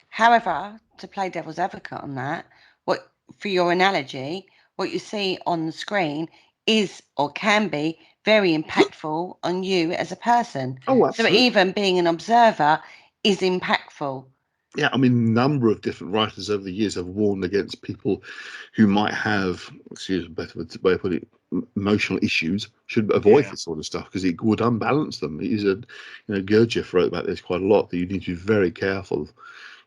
However, to play devil's advocate on that, for your analogy, what you see on the screen is or can be very impactful on you as a person. Oh, absolutely. So even being an observer is impactful. Yeah, I mean, a number of different writers over the years have warned against people who might have, excuse me, better way of putting it, emotional issues, should avoid this sort of stuff because it would unbalance them. Gurdjieff wrote about this quite a lot, that you need to be very careful,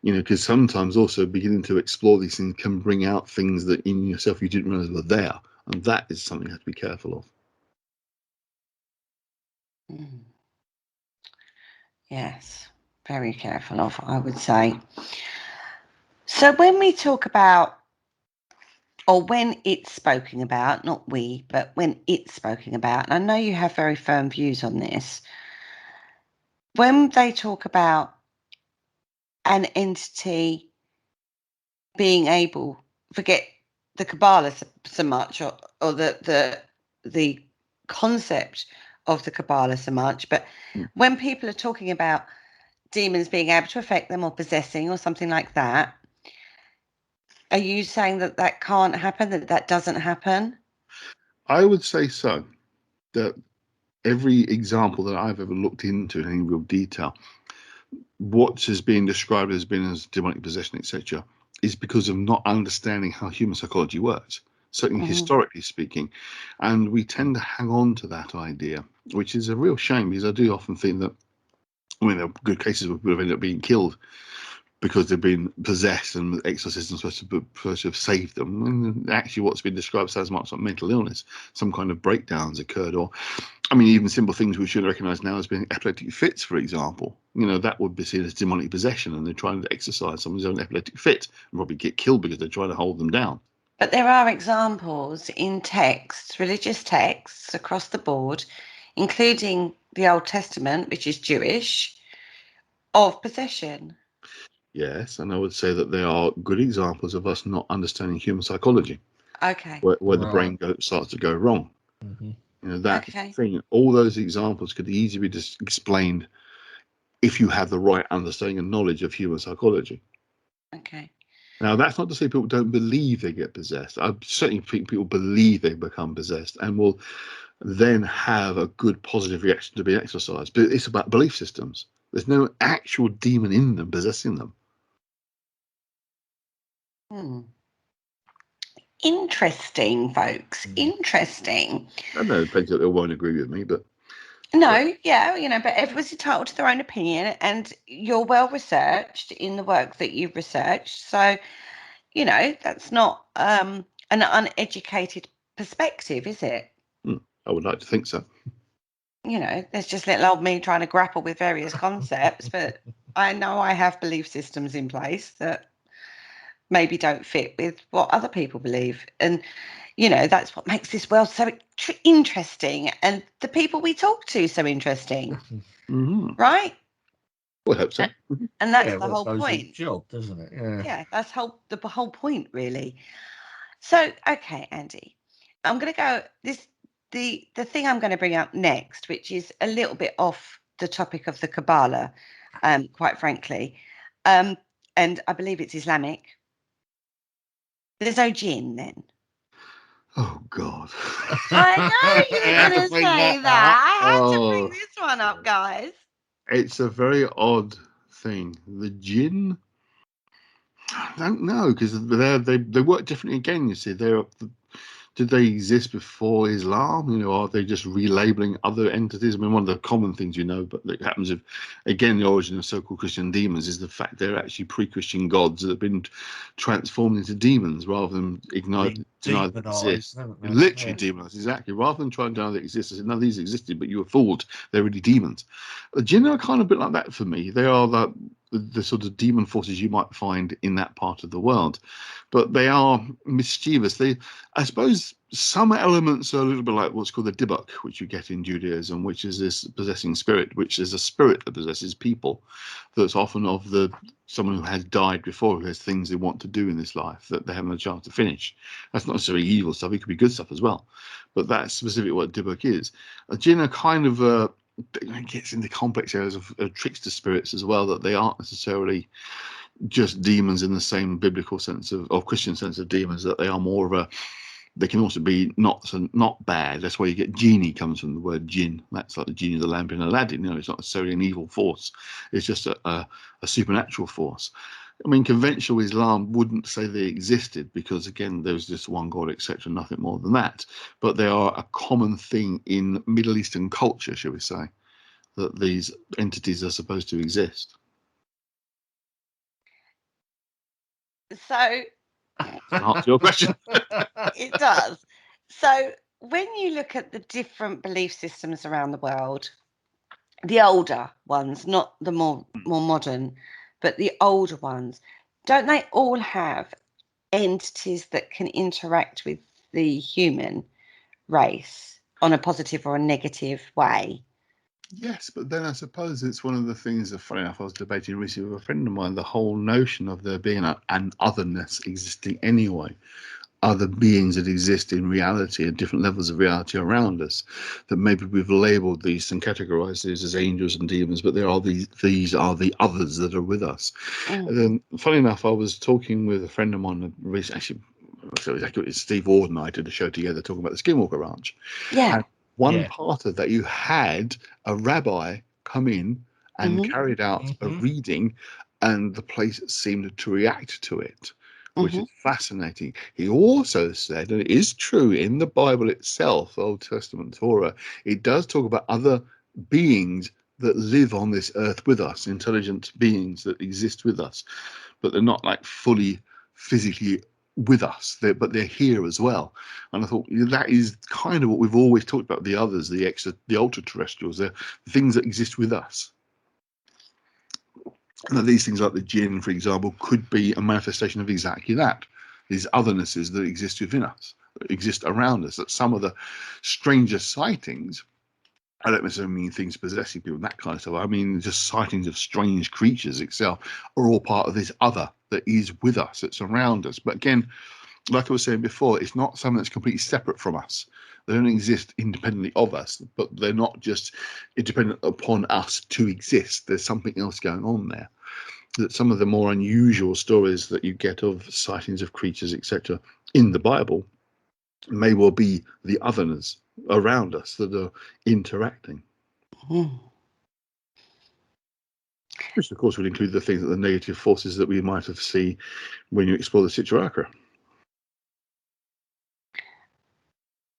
because sometimes also beginning to explore these things can bring out things that in yourself you didn't realize were there. And that is something you have to be careful of. Yes, very careful of, I would say. So when we talk about, or when it's spoken about, not we, but when it's spoken about, and I know you have very firm views on this, when they talk about an entity being able, forget the Kabbalah so much, or the concept of the Kabbalah so much, but when people are talking about demons being able to affect them or possessing or something like that, are you saying that can't happen, that doesn't happen? I would say so. That every example that I've ever looked into in any real detail, what is being described as being as demonic possession, etc., is because of not understanding how human psychology works, certainly historically speaking. And we tend to hang on to that idea, which is a real shame, because I do often think that, there are good cases where people have ended up being killed because they've been possessed and exorcism supposed to have saved them. And actually what's been described sounds much like mental illness. Some kind of breakdowns occurred, or, even simple things we should recognise now as being epileptic fits, for example. That would be seen as demonic possession, and they're trying to exercise someone's own epileptic fit and probably get killed because they're trying to hold them down. But there are examples in texts, religious texts across the board, including the Old Testament, which is Jewish, of possession. Yes, and I would say that they are good examples of us not understanding human psychology. Okay. Where the brain starts to go wrong. That thing. All those examples could easily be just explained if you have the right understanding and knowledge of human psychology. Okay. Now, that's not to say people don't believe they get possessed. I certainly think people believe they become possessed and will then have a good positive reaction to being exorcised. But it's about belief systems. There's no actual demon in them possessing them. Interesting, folks. Interesting. I know plenty of people won't agree with me, but no, yeah, but everyone's entitled to their own opinion, and you're well researched in the work that you've researched. So, that's not an uneducated perspective, is it? I would like to think so. There's just little old me trying to grapple with various concepts, but I know I have belief systems in place that maybe don't fit with what other people believe. And, that's what makes this world so interesting, and the people we talk to so interesting. Right? Well, I hope so. And that's the whole point. Job, doesn't it? Yeah, that's the whole point, really. So, okay, Andy, I'm going to go the thing I'm going to bring up next, which is a little bit off the topic of the Kabbalah, quite frankly, and I believe it's Islamic. There's no jinn then. Oh God! I know you were going to say that. I had to bring this one up, guys. It's a very odd thing. The jinn, I don't know, because they work differently again. You see, did they exist before Islam? Are they just relabeling other entities? I mean, one of the common things but that happens with, again, the origin of so-called Christian demons is the fact they're actually pre-Christian gods that have been transformed into demons rather than demonized. Literally demonized, exactly. Rather than trying to deny they exist, I said, no, these existed, but you were fooled. They're really demons. The jinn are kind of a bit like that for me. They are the sort of demon forces you might find in that part of the world, but they are mischievous. I suppose some elements are a little bit like what's called the Dybbuk, which you get in Judaism, which is this possessing spirit, which is a spirit that possesses people. That's often of someone who has died before, who has things they want to do in this life that they haven't had a chance to finish. That's not necessarily evil stuff. It could be good stuff as well, but that's specifically what Dybbuk is. A jinn are kind of it gets into complex areas of trickster spirits as well, that they aren't necessarily just demons in the same biblical sense of Christian sense of demons, that they are more of they can also be not bad. That's where you get genie comes from the word jinn. That's like the genie of the lamp in Aladdin. It's not necessarily an evil force. It's just a supernatural force. I mean, conventional Islam wouldn't say they existed because, again, there's just one God, etc., nothing more than that. But they are a common thing in Middle Eastern culture, shall we say, that these entities are supposed to exist. So, to answer your question. It does. So, when you look at the different belief systems around the world, the older ones, not the more modern, but the older ones, don't they all have entities that can interact with the human race on a positive or a negative way? Yes, but then I suppose it's one of the things that, funny enough, I was debating recently with a friend of mine, the whole notion of there being an otherness existing anyway. Other beings that exist in reality at different levels of reality around us, that maybe we've labeled these and categorized these as angels and demons, but these are the others that are with us. And then, funny enough, I was talking with a friend of mine recently, actually, Steve Ward and I did a show together talking about the Skinwalker Ranch. Yeah. And one part of that, you had a rabbi come in and carried out a reading, and the place seemed to react to it, which is fascinating. He also said, and it is true in the Bible itself, Old Testament Torah, it does talk about other beings that live on this earth with us, intelligent beings that exist with us, but they're not like fully physically with us, but they're here as well. And I thought that is kind of what we've always talked about, the others, the ultra terrestrials, they're things that exist with us. And these things like the jinn, for example, could be a manifestation of exactly that. These othernesses that exist within us, that exist around us. That some of the strangest sightings, I don't necessarily mean things possessing people, that kind of stuff. I mean just sightings of strange creatures itself are all part of this other that is with us, that's around us. But again, like I was saying before, it's not something that's completely separate from us. They don't exist independently of us, but they're not just independent upon us to exist. There's something else going on there. That some of the more unusual stories that you get of sightings of creatures, etc., in the Bible may well be the otherness around us that are interacting. Which, of course, would include the things that the negative forces that we might have seen when you explore the Sitrachakra.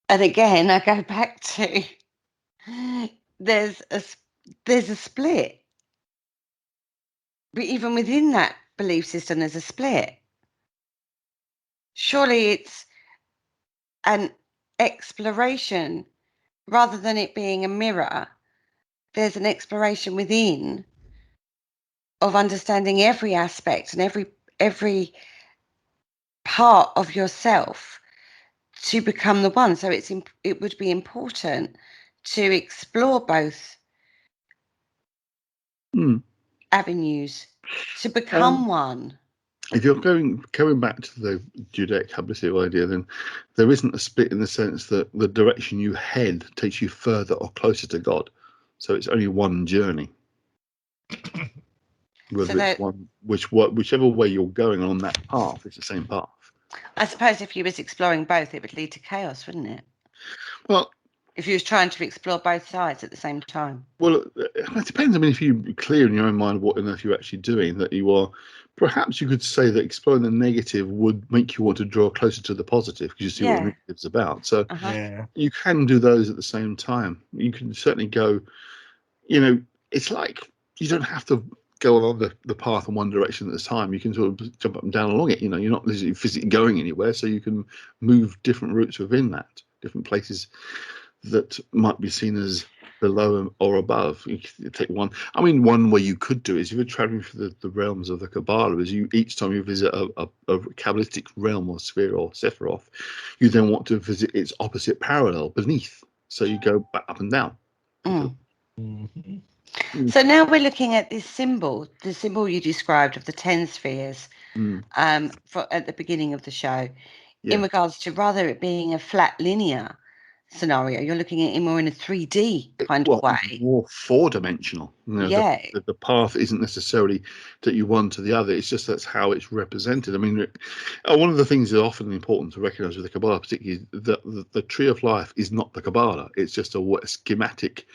And again, I go back to there's a split, but even within that belief system, there's a split. Surely it's an exploration rather than it being a mirror. There's an exploration within of understanding every aspect and every part of yourself to become the one. So it would be important to explore both avenues to become one. If you're going back to the Judaic Kabbalistic idea, then there isn't a split in the sense that the direction you head takes you further or closer to God. So it's only one journey. Whether it's one, whichever way you're going on that path, it's the same path. I suppose if you was exploring both, it would lead to chaos, wouldn't it? Well, if you was trying to explore both sides at the same time. Well, it depends. I mean, if you're clear in your own mind what on earth you're actually doing, that you are, perhaps you could say that exploring the negative would make you want to draw closer to the positive because you see what the negative's about. So you can do those at the same time. You can certainly go, it's like you don't have to go along the path in one direction at a time. You can sort of jump up and down along it. You're not physically going anywhere, so you can move different routes within that, different places that might be seen as below or above. You take one. I mean, one way you could do is if you're traveling through the realms of the Kabbalah, is each time you visit a Kabbalistic realm or sphere or Sephiroth, you then want to visit its opposite parallel beneath. So you go back up and down. So now we're looking at this symbol, the symbol you described of the 10 spheres at the beginning of the show, in regards to rather it being a flat linear scenario. You're looking at it more in a 3D kind of way. More four-dimensional. The path isn't necessarily that you one to the other. It's just that's how it's represented. I mean, one of the things that's often important to recognize with the Kabbalah, particularly, the tree of life is not the Kabbalah. It's just a schematic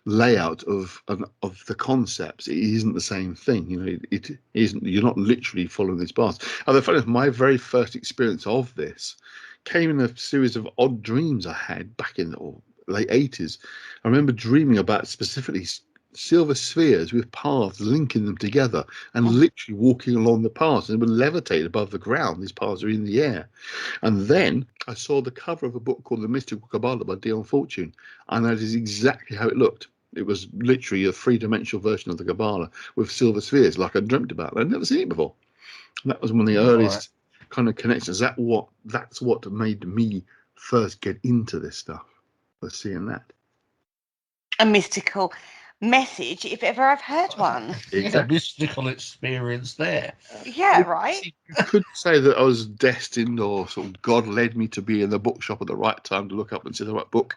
layout of the concepts. It isn't the same thing. It isn't. You're not literally following this path. And the funny enough, my very first experience of this came in a series of odd dreams I had back in the late 80s. I remember dreaming about specifically silver spheres with paths linking them together and literally walking along the paths, and they were levitated above the ground. These paths are in the air. And then I saw the cover of a book called The Mystical Kabbalah by Dion Fortune, and that is exactly how it looked. It was literally a three-dimensional version of the Kabbalah with silver spheres, like I dreamt about. I'd never seen it before. And that was one of the earliest kind of connections. That's what made me first get into this stuff, was seeing that. A mystical message, if ever I've heard one. It's a mystical experience there. Yeah, right. You could say that I was destined, or sort of God led me to be in the bookshop at the right time to look up and see the right book.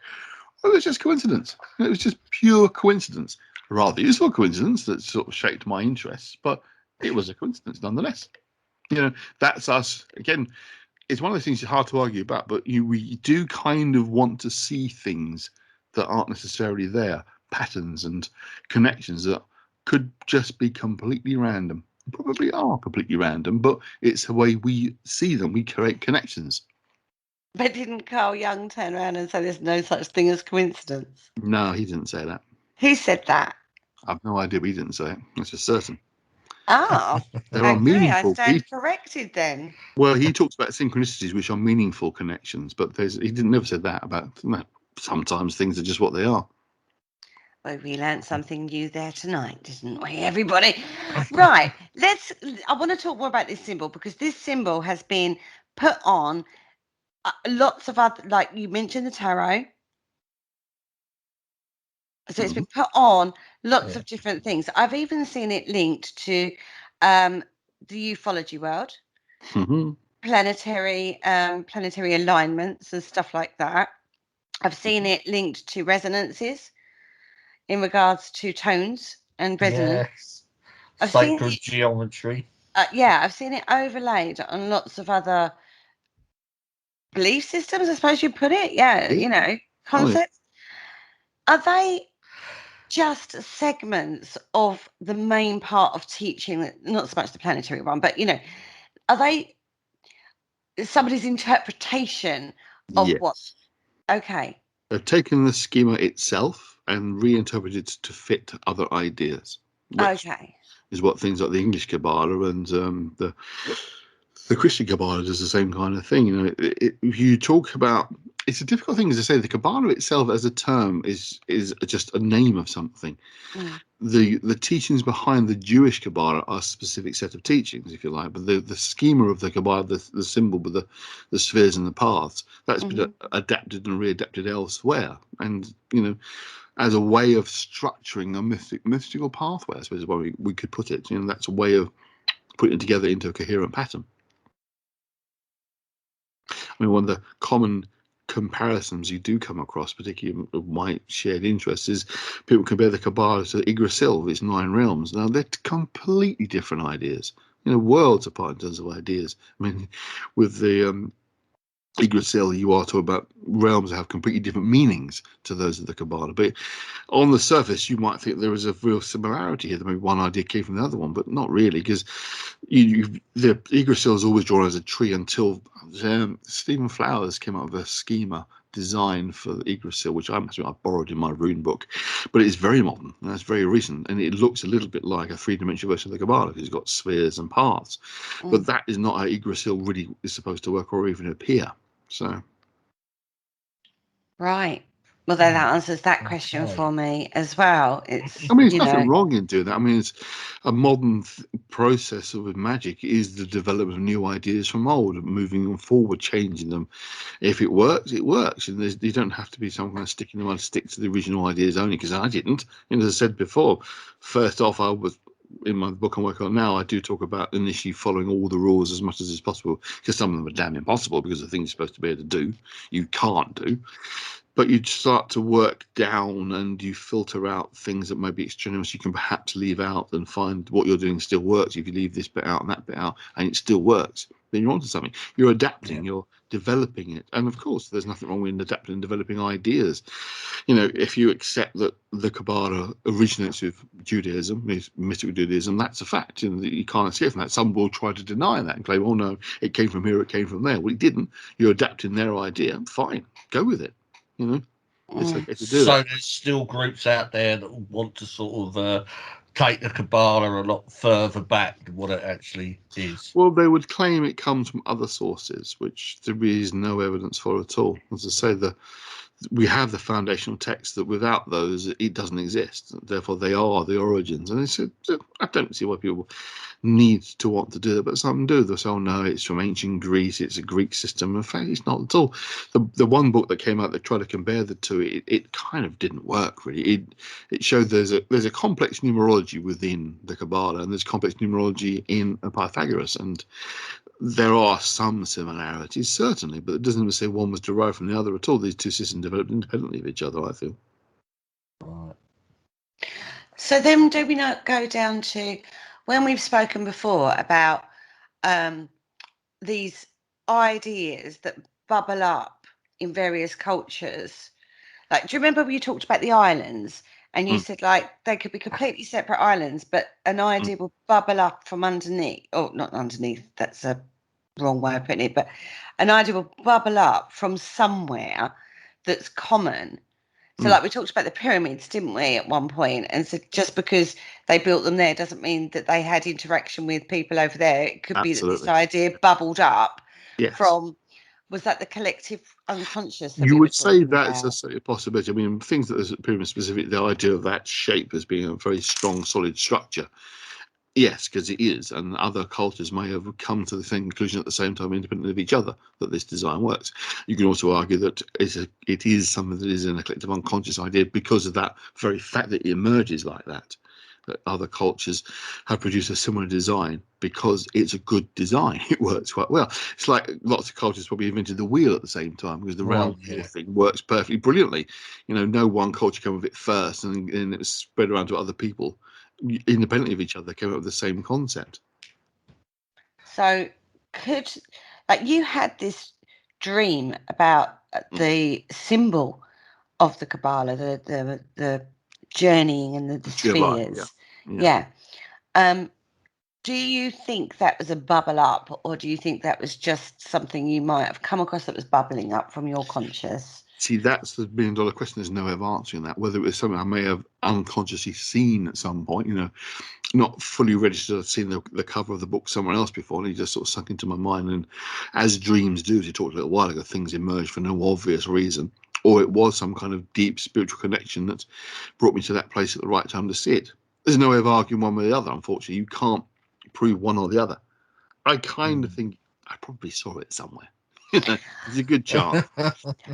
Well, it was just coincidence. It was just pure coincidence. A rather useful coincidence that sort of shaped my interests, but it was a coincidence nonetheless. That's us. Again, it's one of those things hard to argue about, but we do kind of want to see things that aren't necessarily there, patterns and connections that could just be completely random. Probably are completely random, but it's the way we see them. We create connections. But didn't Carl Jung turn around and say there's no such thing as coincidence? No, he didn't say that. Who said that? I've no idea, but he didn't say it. That's for certain. Ah, there are meaningful. I stand corrected then. Well, he talks about synchronicities, which are meaningful connections, but he never said that about. Sometimes things are just what they are. Well, we learned something new there tonight, didn't we, everybody? Right. I want to talk more about this symbol, because this symbol has been put on lots of other, like you mentioned, the tarot. So it's been put on lots of different things. I've even seen it linked to the ufology world, planetary alignments and stuff like that. I've seen it linked to resonances in regards to tones and resonance. Yes. Sacred geometry. I've seen it overlaid on lots of other belief systems, I suppose you put it. Yeah. concepts, are they just segments of the main part of teaching, not so much the planetary one, but, are they somebody's interpretation of what? Yes. Okay. They've taken the schema itself and reinterpreted it to fit other ideas, which is what things like the English Kabbalah and the Christian Kabbalah does the same kind of thing. If you talk about, it's a difficult thing to say. The Kabbalah itself as a term is just a name of something. The teachings behind the Jewish Kabbalah are a specific set of teachings, if you like, but the schema of the Kabbalah, the symbol with the spheres and the paths, that's been adapted and readapted elsewhere, and as a way of structuring a mystical pathway, I suppose is where we could put it. That's a way of putting it together into a coherent pattern. I mean, one of the common comparisons you do come across, particularly of my shared interest, is people compare the Kabbalah to Yggdrasil with its 9 realms. Now, they're completely different ideas, worlds apart in terms of ideas. I mean, with the Yggdrasil, you are talking about realms that have completely different meanings to those of the Kabbalah. But on the surface, you might think there is a real similarity here. That maybe one idea came from the other one, but not really, because the Yggdrasil is always drawn as a tree until Stephen Flowers came up with a schema design for the Yggdrasil, which I borrowed in my rune book, but it's very modern and it's very recent, and it looks a little bit like a 3-dimensional version of the Kabbalah because it's got spheres and paths. But that is not how Yggdrasil really is supposed to work or even appear. So, right. Well, then that answers that question for me as well. It's, there's nothing wrong in doing that. I mean, it's a modern process with magic is the development of new ideas from old, moving them forward, changing them. If it works, it works, and you don't have to be some kind of stick in the mud, stick to the original ideas only. Because I didn't. As I said before, first off, I was. In my book I'm working on now, I do talk about initially following all the rules as much as is possible, because some of them are damn impossible because the things you're supposed to be able to do, you can't do. But you start to work down and you filter out things that may be extraneous you can perhaps leave out and find what you're doing still works. If you leave this bit out and that bit out and it still works, then you're onto something. You're adapting, you're developing it. And of course, there's nothing wrong with adapting and developing ideas. If you accept that the Kabbalah originates with Judaism, mystical Judaism, that's a fact. You can't escape from that. Some will try to deny that and claim, oh no, it came from here, it came from there. Well, it didn't. You're adapting their idea. Fine, go with it. It's okay to do that. There's still groups out there that want to sort of take the Kabbalah a lot further back than what it actually is. Well, they would claim it comes from other sources, which there is no evidence for at all. As I say, we have the foundational texts that without those, it doesn't exist. Therefore, they are the origins. And I don't see why people need to want to do that, but some do. They say, oh no, it's from ancient Greece, it's a Greek system. In fact, it's not at all. The one book that came out that tried to compare the two, it kind of didn't work really. It showed there's a complex numerology within the Kabbalah, and there's complex numerology in Pythagoras, and there are some similarities, certainly, but it doesn't even say one was derived from the other at all. These two systems developed independently of each other, I feel. Right. So then do we not go down to when we've spoken before about these ideas that bubble up in various cultures? Like, do you remember when you talked about the islands and you said like they could be completely separate islands, but an idea will bubble up from underneath, or not underneath, that's a wrong way of putting it, but an idea will bubble up from somewhere that's common. So like we talked about the pyramids, didn't we, at one point? And so just because they built them there doesn't mean that they had interaction with people over there. It could be that this idea bubbled up from, was that the collective unconscious that you we would were say talking that's about? a possibility. I mean, things that are pyramid specific, the idea of that shape as being a very strong, solid structure. Yes, because it is, and other cultures may have come to the same conclusion at the same time, independently of each other, that this design works. You can also argue that it is something that is in a collective unconscious idea because of that very fact that it emerges like that. That other cultures have produced a similar design because it's a good design. It works quite well. It's like lots of cultures probably invented the wheel at the same time because the round wheel thing works perfectly brilliantly. No one culture came with it first and it was spread around to other people. Independently of each other, came up with the same concept. So you had this dream about the symbol of the Kabbalah, the journeying and the spheres. Yeah. Do you think that was a bubble up, or do you think that was just something you might have come across that was bubbling up from your conscious? See, that's the $1 million question. There's no way of answering that. Whether it was something I may have unconsciously seen at some point, not fully registered. I've seen the cover of the book somewhere else before, and it just sort of sunk into my mind. And as dreams do, as you talked a little while ago, things emerge for no obvious reason. Or it was some kind of deep spiritual connection that brought me to that place at the right time to see it. There's no way of arguing one way or the other, unfortunately. You can't prove one or the other. I kind of think I probably saw it somewhere. There's a good chance.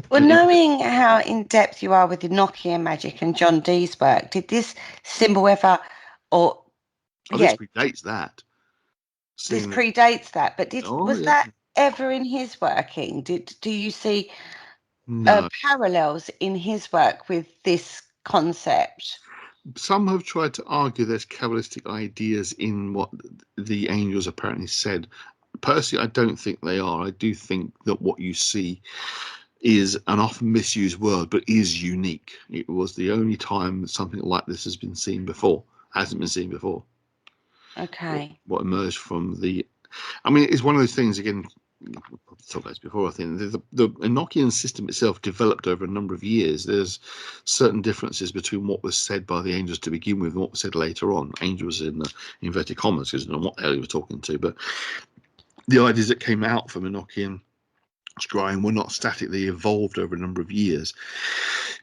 Well, knowing how in depth you are with the Nokia magic and John Dee's work, did this symbol ever, this predates that. This predates that, but was yeah. that ever in his working? Do you see parallels in his work with this concept? Some have tried to argue there's Kabbalistic ideas in what the angels apparently said. Personally, I don't think they are. I do think that what you see is an often misused word, but is unique. It was the only time something like this has been seen before. Hasn't been seen before. Okay. What emerged from it's one of those things, again, I've talked about this before, I think. The Enochian system itself developed over a number of years. There's certain differences between what was said by the angels to begin with and what was said later on. Angels in inverted commas, because I don't know what hell you were talking to, but the ideas that came out from Enochian scrying were not static. They evolved over a number of years.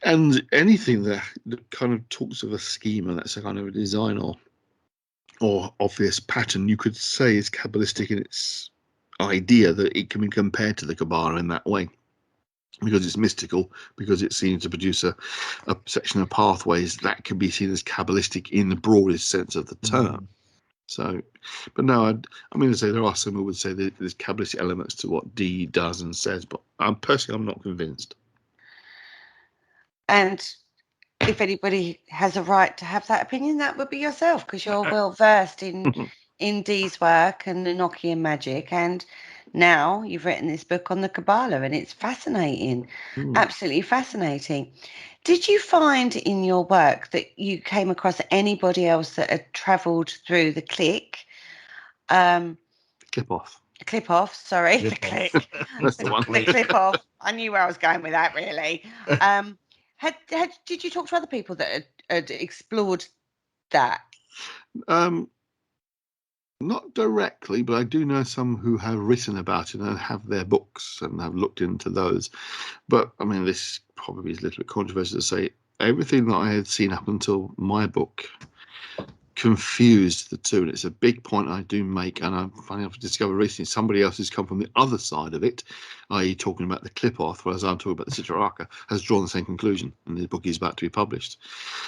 And anything that kind of talks of a schema, that's a kind of a design or obvious pattern, you could say is Kabbalistic in its idea that it can be compared to the Kabbalah in that way, because it's mystical, because it seems to produce a section of pathways that can be seen as Kabbalistic in the broadest sense of the term. So, but no, I mean to say there are some who would say that there's Kabbalistic elements to what Dee does and says, but I'm not convinced. And if anybody has a right to have that opinion, that would be yourself, because you're well versed in Dee's work and Enochian magic, and now you've written this book on the Kabbalah, and it's fascinating, absolutely fascinating. Did you find in your work that you came across anybody else that had travelled through the click? Clip off. Sorry, the click. That's the one. The clip off. I knew where I was going with that, really. Did you talk to other people that had explored that? Not directly, but I do know some who have written about it and have their books and have looked into those. But I mean, this probably is a little bit controversial to say. Everything that I had seen up until my book confused the two, and it's a big point I do make, and I'm finding I've discovered recently somebody else who's come from the other side of it, i.e. talking about the clip-off, whereas I'm talking about the Citrarca, has drawn the same conclusion, and the book is about to be published.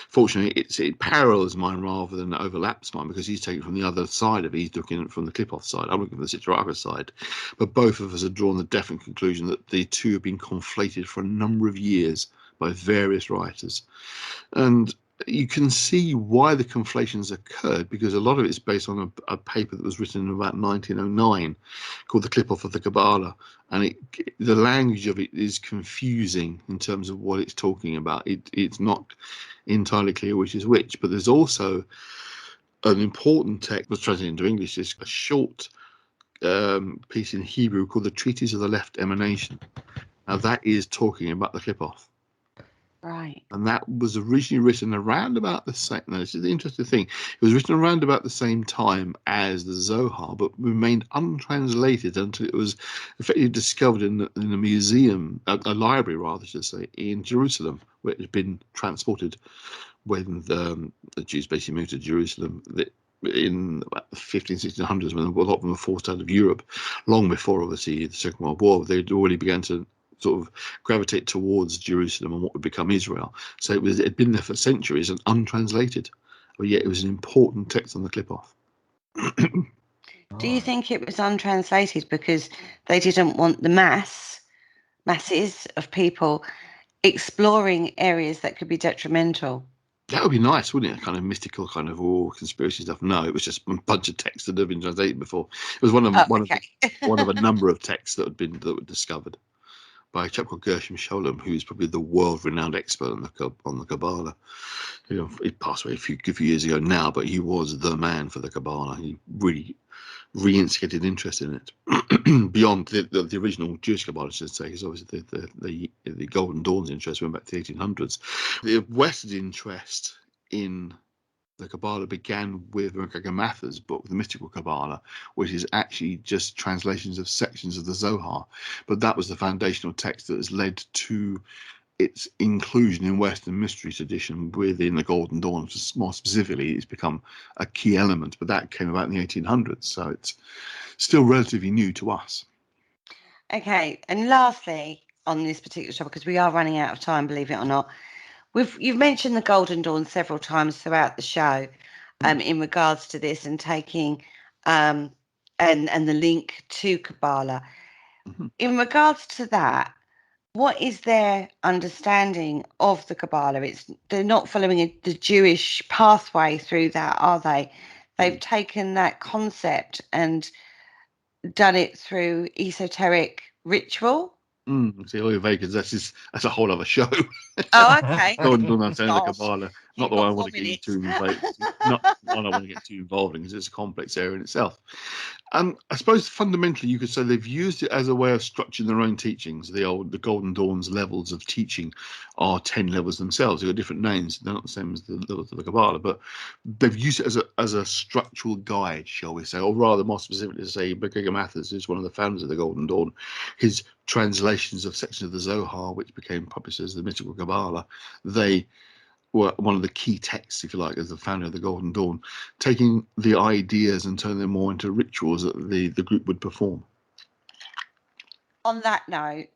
Fortunately, it parallels mine rather than overlaps mine, because he's taken from the other side of it. He's looking from the clip-off side, I'm looking from the Citrarca side, but both of us have drawn the definite conclusion that the two have been conflated for a number of years by various writers. And you can see why the conflations occurred, because a lot of it is based on a paper that was written in about 1909 called The Clip-Off of the Kabbalah, and the language of it is confusing in terms of what it's talking about. It's not entirely clear which is which, but there's also an important text that's translated into English. It's a short piece in Hebrew called the Treatise of the Left Emanation. Now that is talking about the clip-off. Right. And that was originally written around about the same. Now, this is the interesting thing. It was written around about the same time as the Zohar, but remained untranslated until it was effectively discovered in a museum, a library rather, should say, in Jerusalem, where it had been transported when the Jews basically moved to Jerusalem in about the 1600s, when a lot of them were forced out of Europe, long before, obviously, the Second World War. They'd already began to sort of gravitate towards Jerusalem and what would become Israel. So it had been there for centuries and untranslated, but yet it was an important text on the clip-off. Do you think it was untranslated because they didn't want the masses of people exploring areas that could be detrimental? That would be nice, wouldn't it? Kind of mystical, kind of conspiracy stuff. No, it was just a bunch of texts that had been translated before. It was one of a number of texts that were discovered. by a chap called Gershom Scholem, who is probably the world-renowned expert on the Kabbalah. He passed away a few years ago now, but he was the man for the Kabbalah. He really re-instigated interest in it beyond the original Jewish Kabbalah, I should say, because obviously the Golden Dawn's interest went back to the 1800s. The West's interest in the Kabbalah began with MacGregor Mather's book, The Mystical Kabbalah, which is actually just translations of sections of the Zohar. But that was the foundational text that has led to its inclusion in Western mystery tradition within the Golden Dawn. More specifically, it's become a key element, but that came about in the 1800s, so it's still relatively new to us. Okay, and lastly, on this particular topic, because we are running out of time, believe it or not, you've mentioned the Golden Dawn several times throughout the show, in regards to this and taking and the link to Kabbalah. Mm-hmm. In regards to that, what is their understanding of the Kabbalah? They're not following the Jewish pathway through that, are they? They've taken that concept and done it through esoteric ritual. See, all your Vegas, that's a whole other show. Oh, okay. Golden Dawn understanding the Gosh, Kabbalah. you've Not the one got I want 4 to get minutes. too involved. Not one I want to get too involved in, because it's a complex area in itself. I suppose fundamentally you could say they've used it as a way of structuring their own teachings. The Golden Dawn's levels of teaching are 10 levels themselves. They've got different names. They're not the same as the levels of the Kabbalah, but they've used it as a structural guide, shall we say, or rather more specifically to say MacGregor Mather's, who's one of the founders of the Golden Dawn, his translations of sections of the Zohar, which became published as the Mystical Kabbalah, they were one of the key texts, if you like, as the founder of the Golden Dawn, taking the ideas and turning them more into rituals that the group would perform. On that note,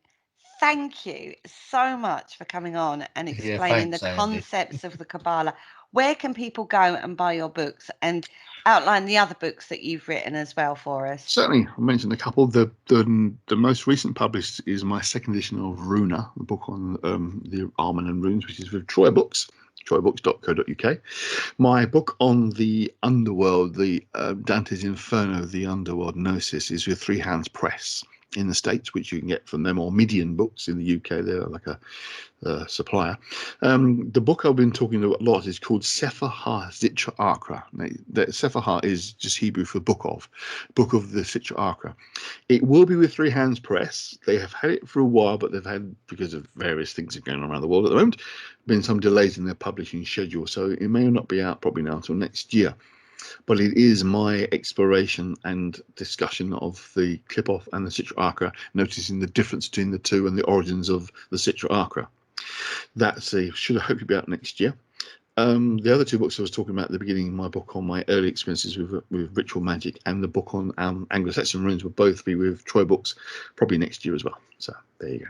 thank you so much for coming on and explaining thanks, the Andy. concepts of the Kabbalah. Where can people go and buy your books, and outline the other books that you've written as well for us? Certainly, I mentioned a couple. The most recent published is my second edition of Runa, the book on the Armen and Runes, which is with Troy Books, troybooks.co.uk. My book on the underworld, the Dante's Inferno, the underworld Gnosis, is with Three Hands Press in the States, which you can get from them, or Midian Books in the UK. They're like a supplier. The book I've been talking a lot is called Sefer HaSitra Achra. Sefer Ha is just Hebrew for book of the Sitra Achra. It will be with Three Hands Press. They have had it for a while, but they've had, because of various things going on around the world at the moment, been some delays in their publishing schedule, so it may not be out probably now until next year. But it is my exploration and discussion of the Clip-Off and the Sitra Achra, noticing the difference between the two and the origins of the Sitra Achra. Should hopefully be out next year. The other two books I was talking about at the beginning, my book on my early experiences with ritual magic and the book on Anglo-Saxon runes, will both be with Troy Books probably next year as well. So there you go.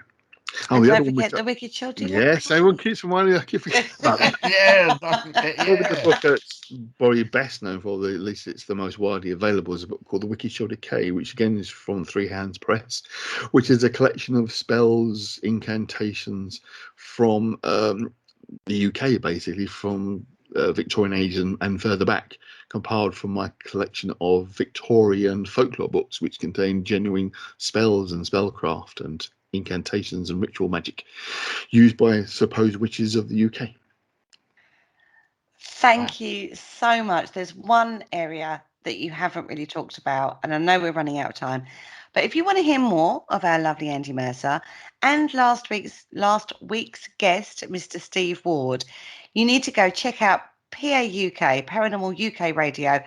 And don't forget the Wicked Shelter. Yes, everyone keeps reminding me. I keep forgetting about that. The book that's probably best known for, at least it's the most widely available, is a book called The Wicked Shoulder K, which again is from Three Hands Press, which is a collection of spells, incantations from the UK, basically from Victorian age and further back, compiled from my collection of Victorian folklore books, which contain genuine spells and spellcraft and incantations and ritual magic used by supposed witches of the UK. Thank you so much. There's one area that you haven't really talked about, and I know we're running out of time, but if you want to hear more of our lovely Andy Mercer and last week's guest, Mr. Steve Ward, you need to go check out PAUK, Paranormal UK Radio,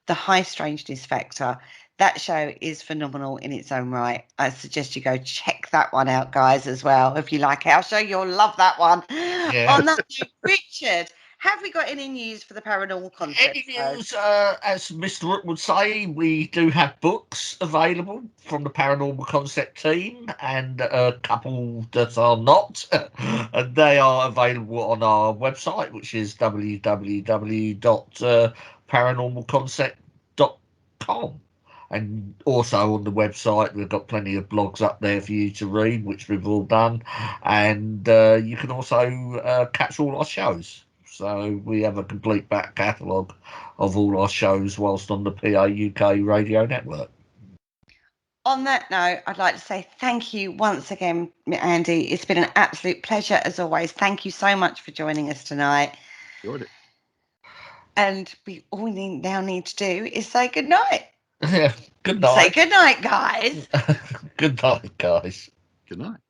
The High Strangeness Factor. That show is phenomenal in its own right. I suggest you go check that one out, guys, as well. If you like our show, you'll love that one. Yeah. On that note, Richard, have we got any news for the Paranormal Concept? Any news, as Mr. Rook would say, we do have books available from the Paranormal Concept team, and a couple that are not. And they are available on our website, which is www.paranormalconcept.com. And also on the website, we've got plenty of blogs up there for you to read, which we've all done. And you can also catch all our shows. So we have a complete back catalogue of all our shows whilst on the PAUK radio network. On that note, I'd like to say thank you once again, Andy. It's been an absolute pleasure as always. Thank you so much for joining us tonight. Enjoyed it. And all we now need to do is say good night. Yeah. Good Say night. good night, guys. Good night, guys. Good night.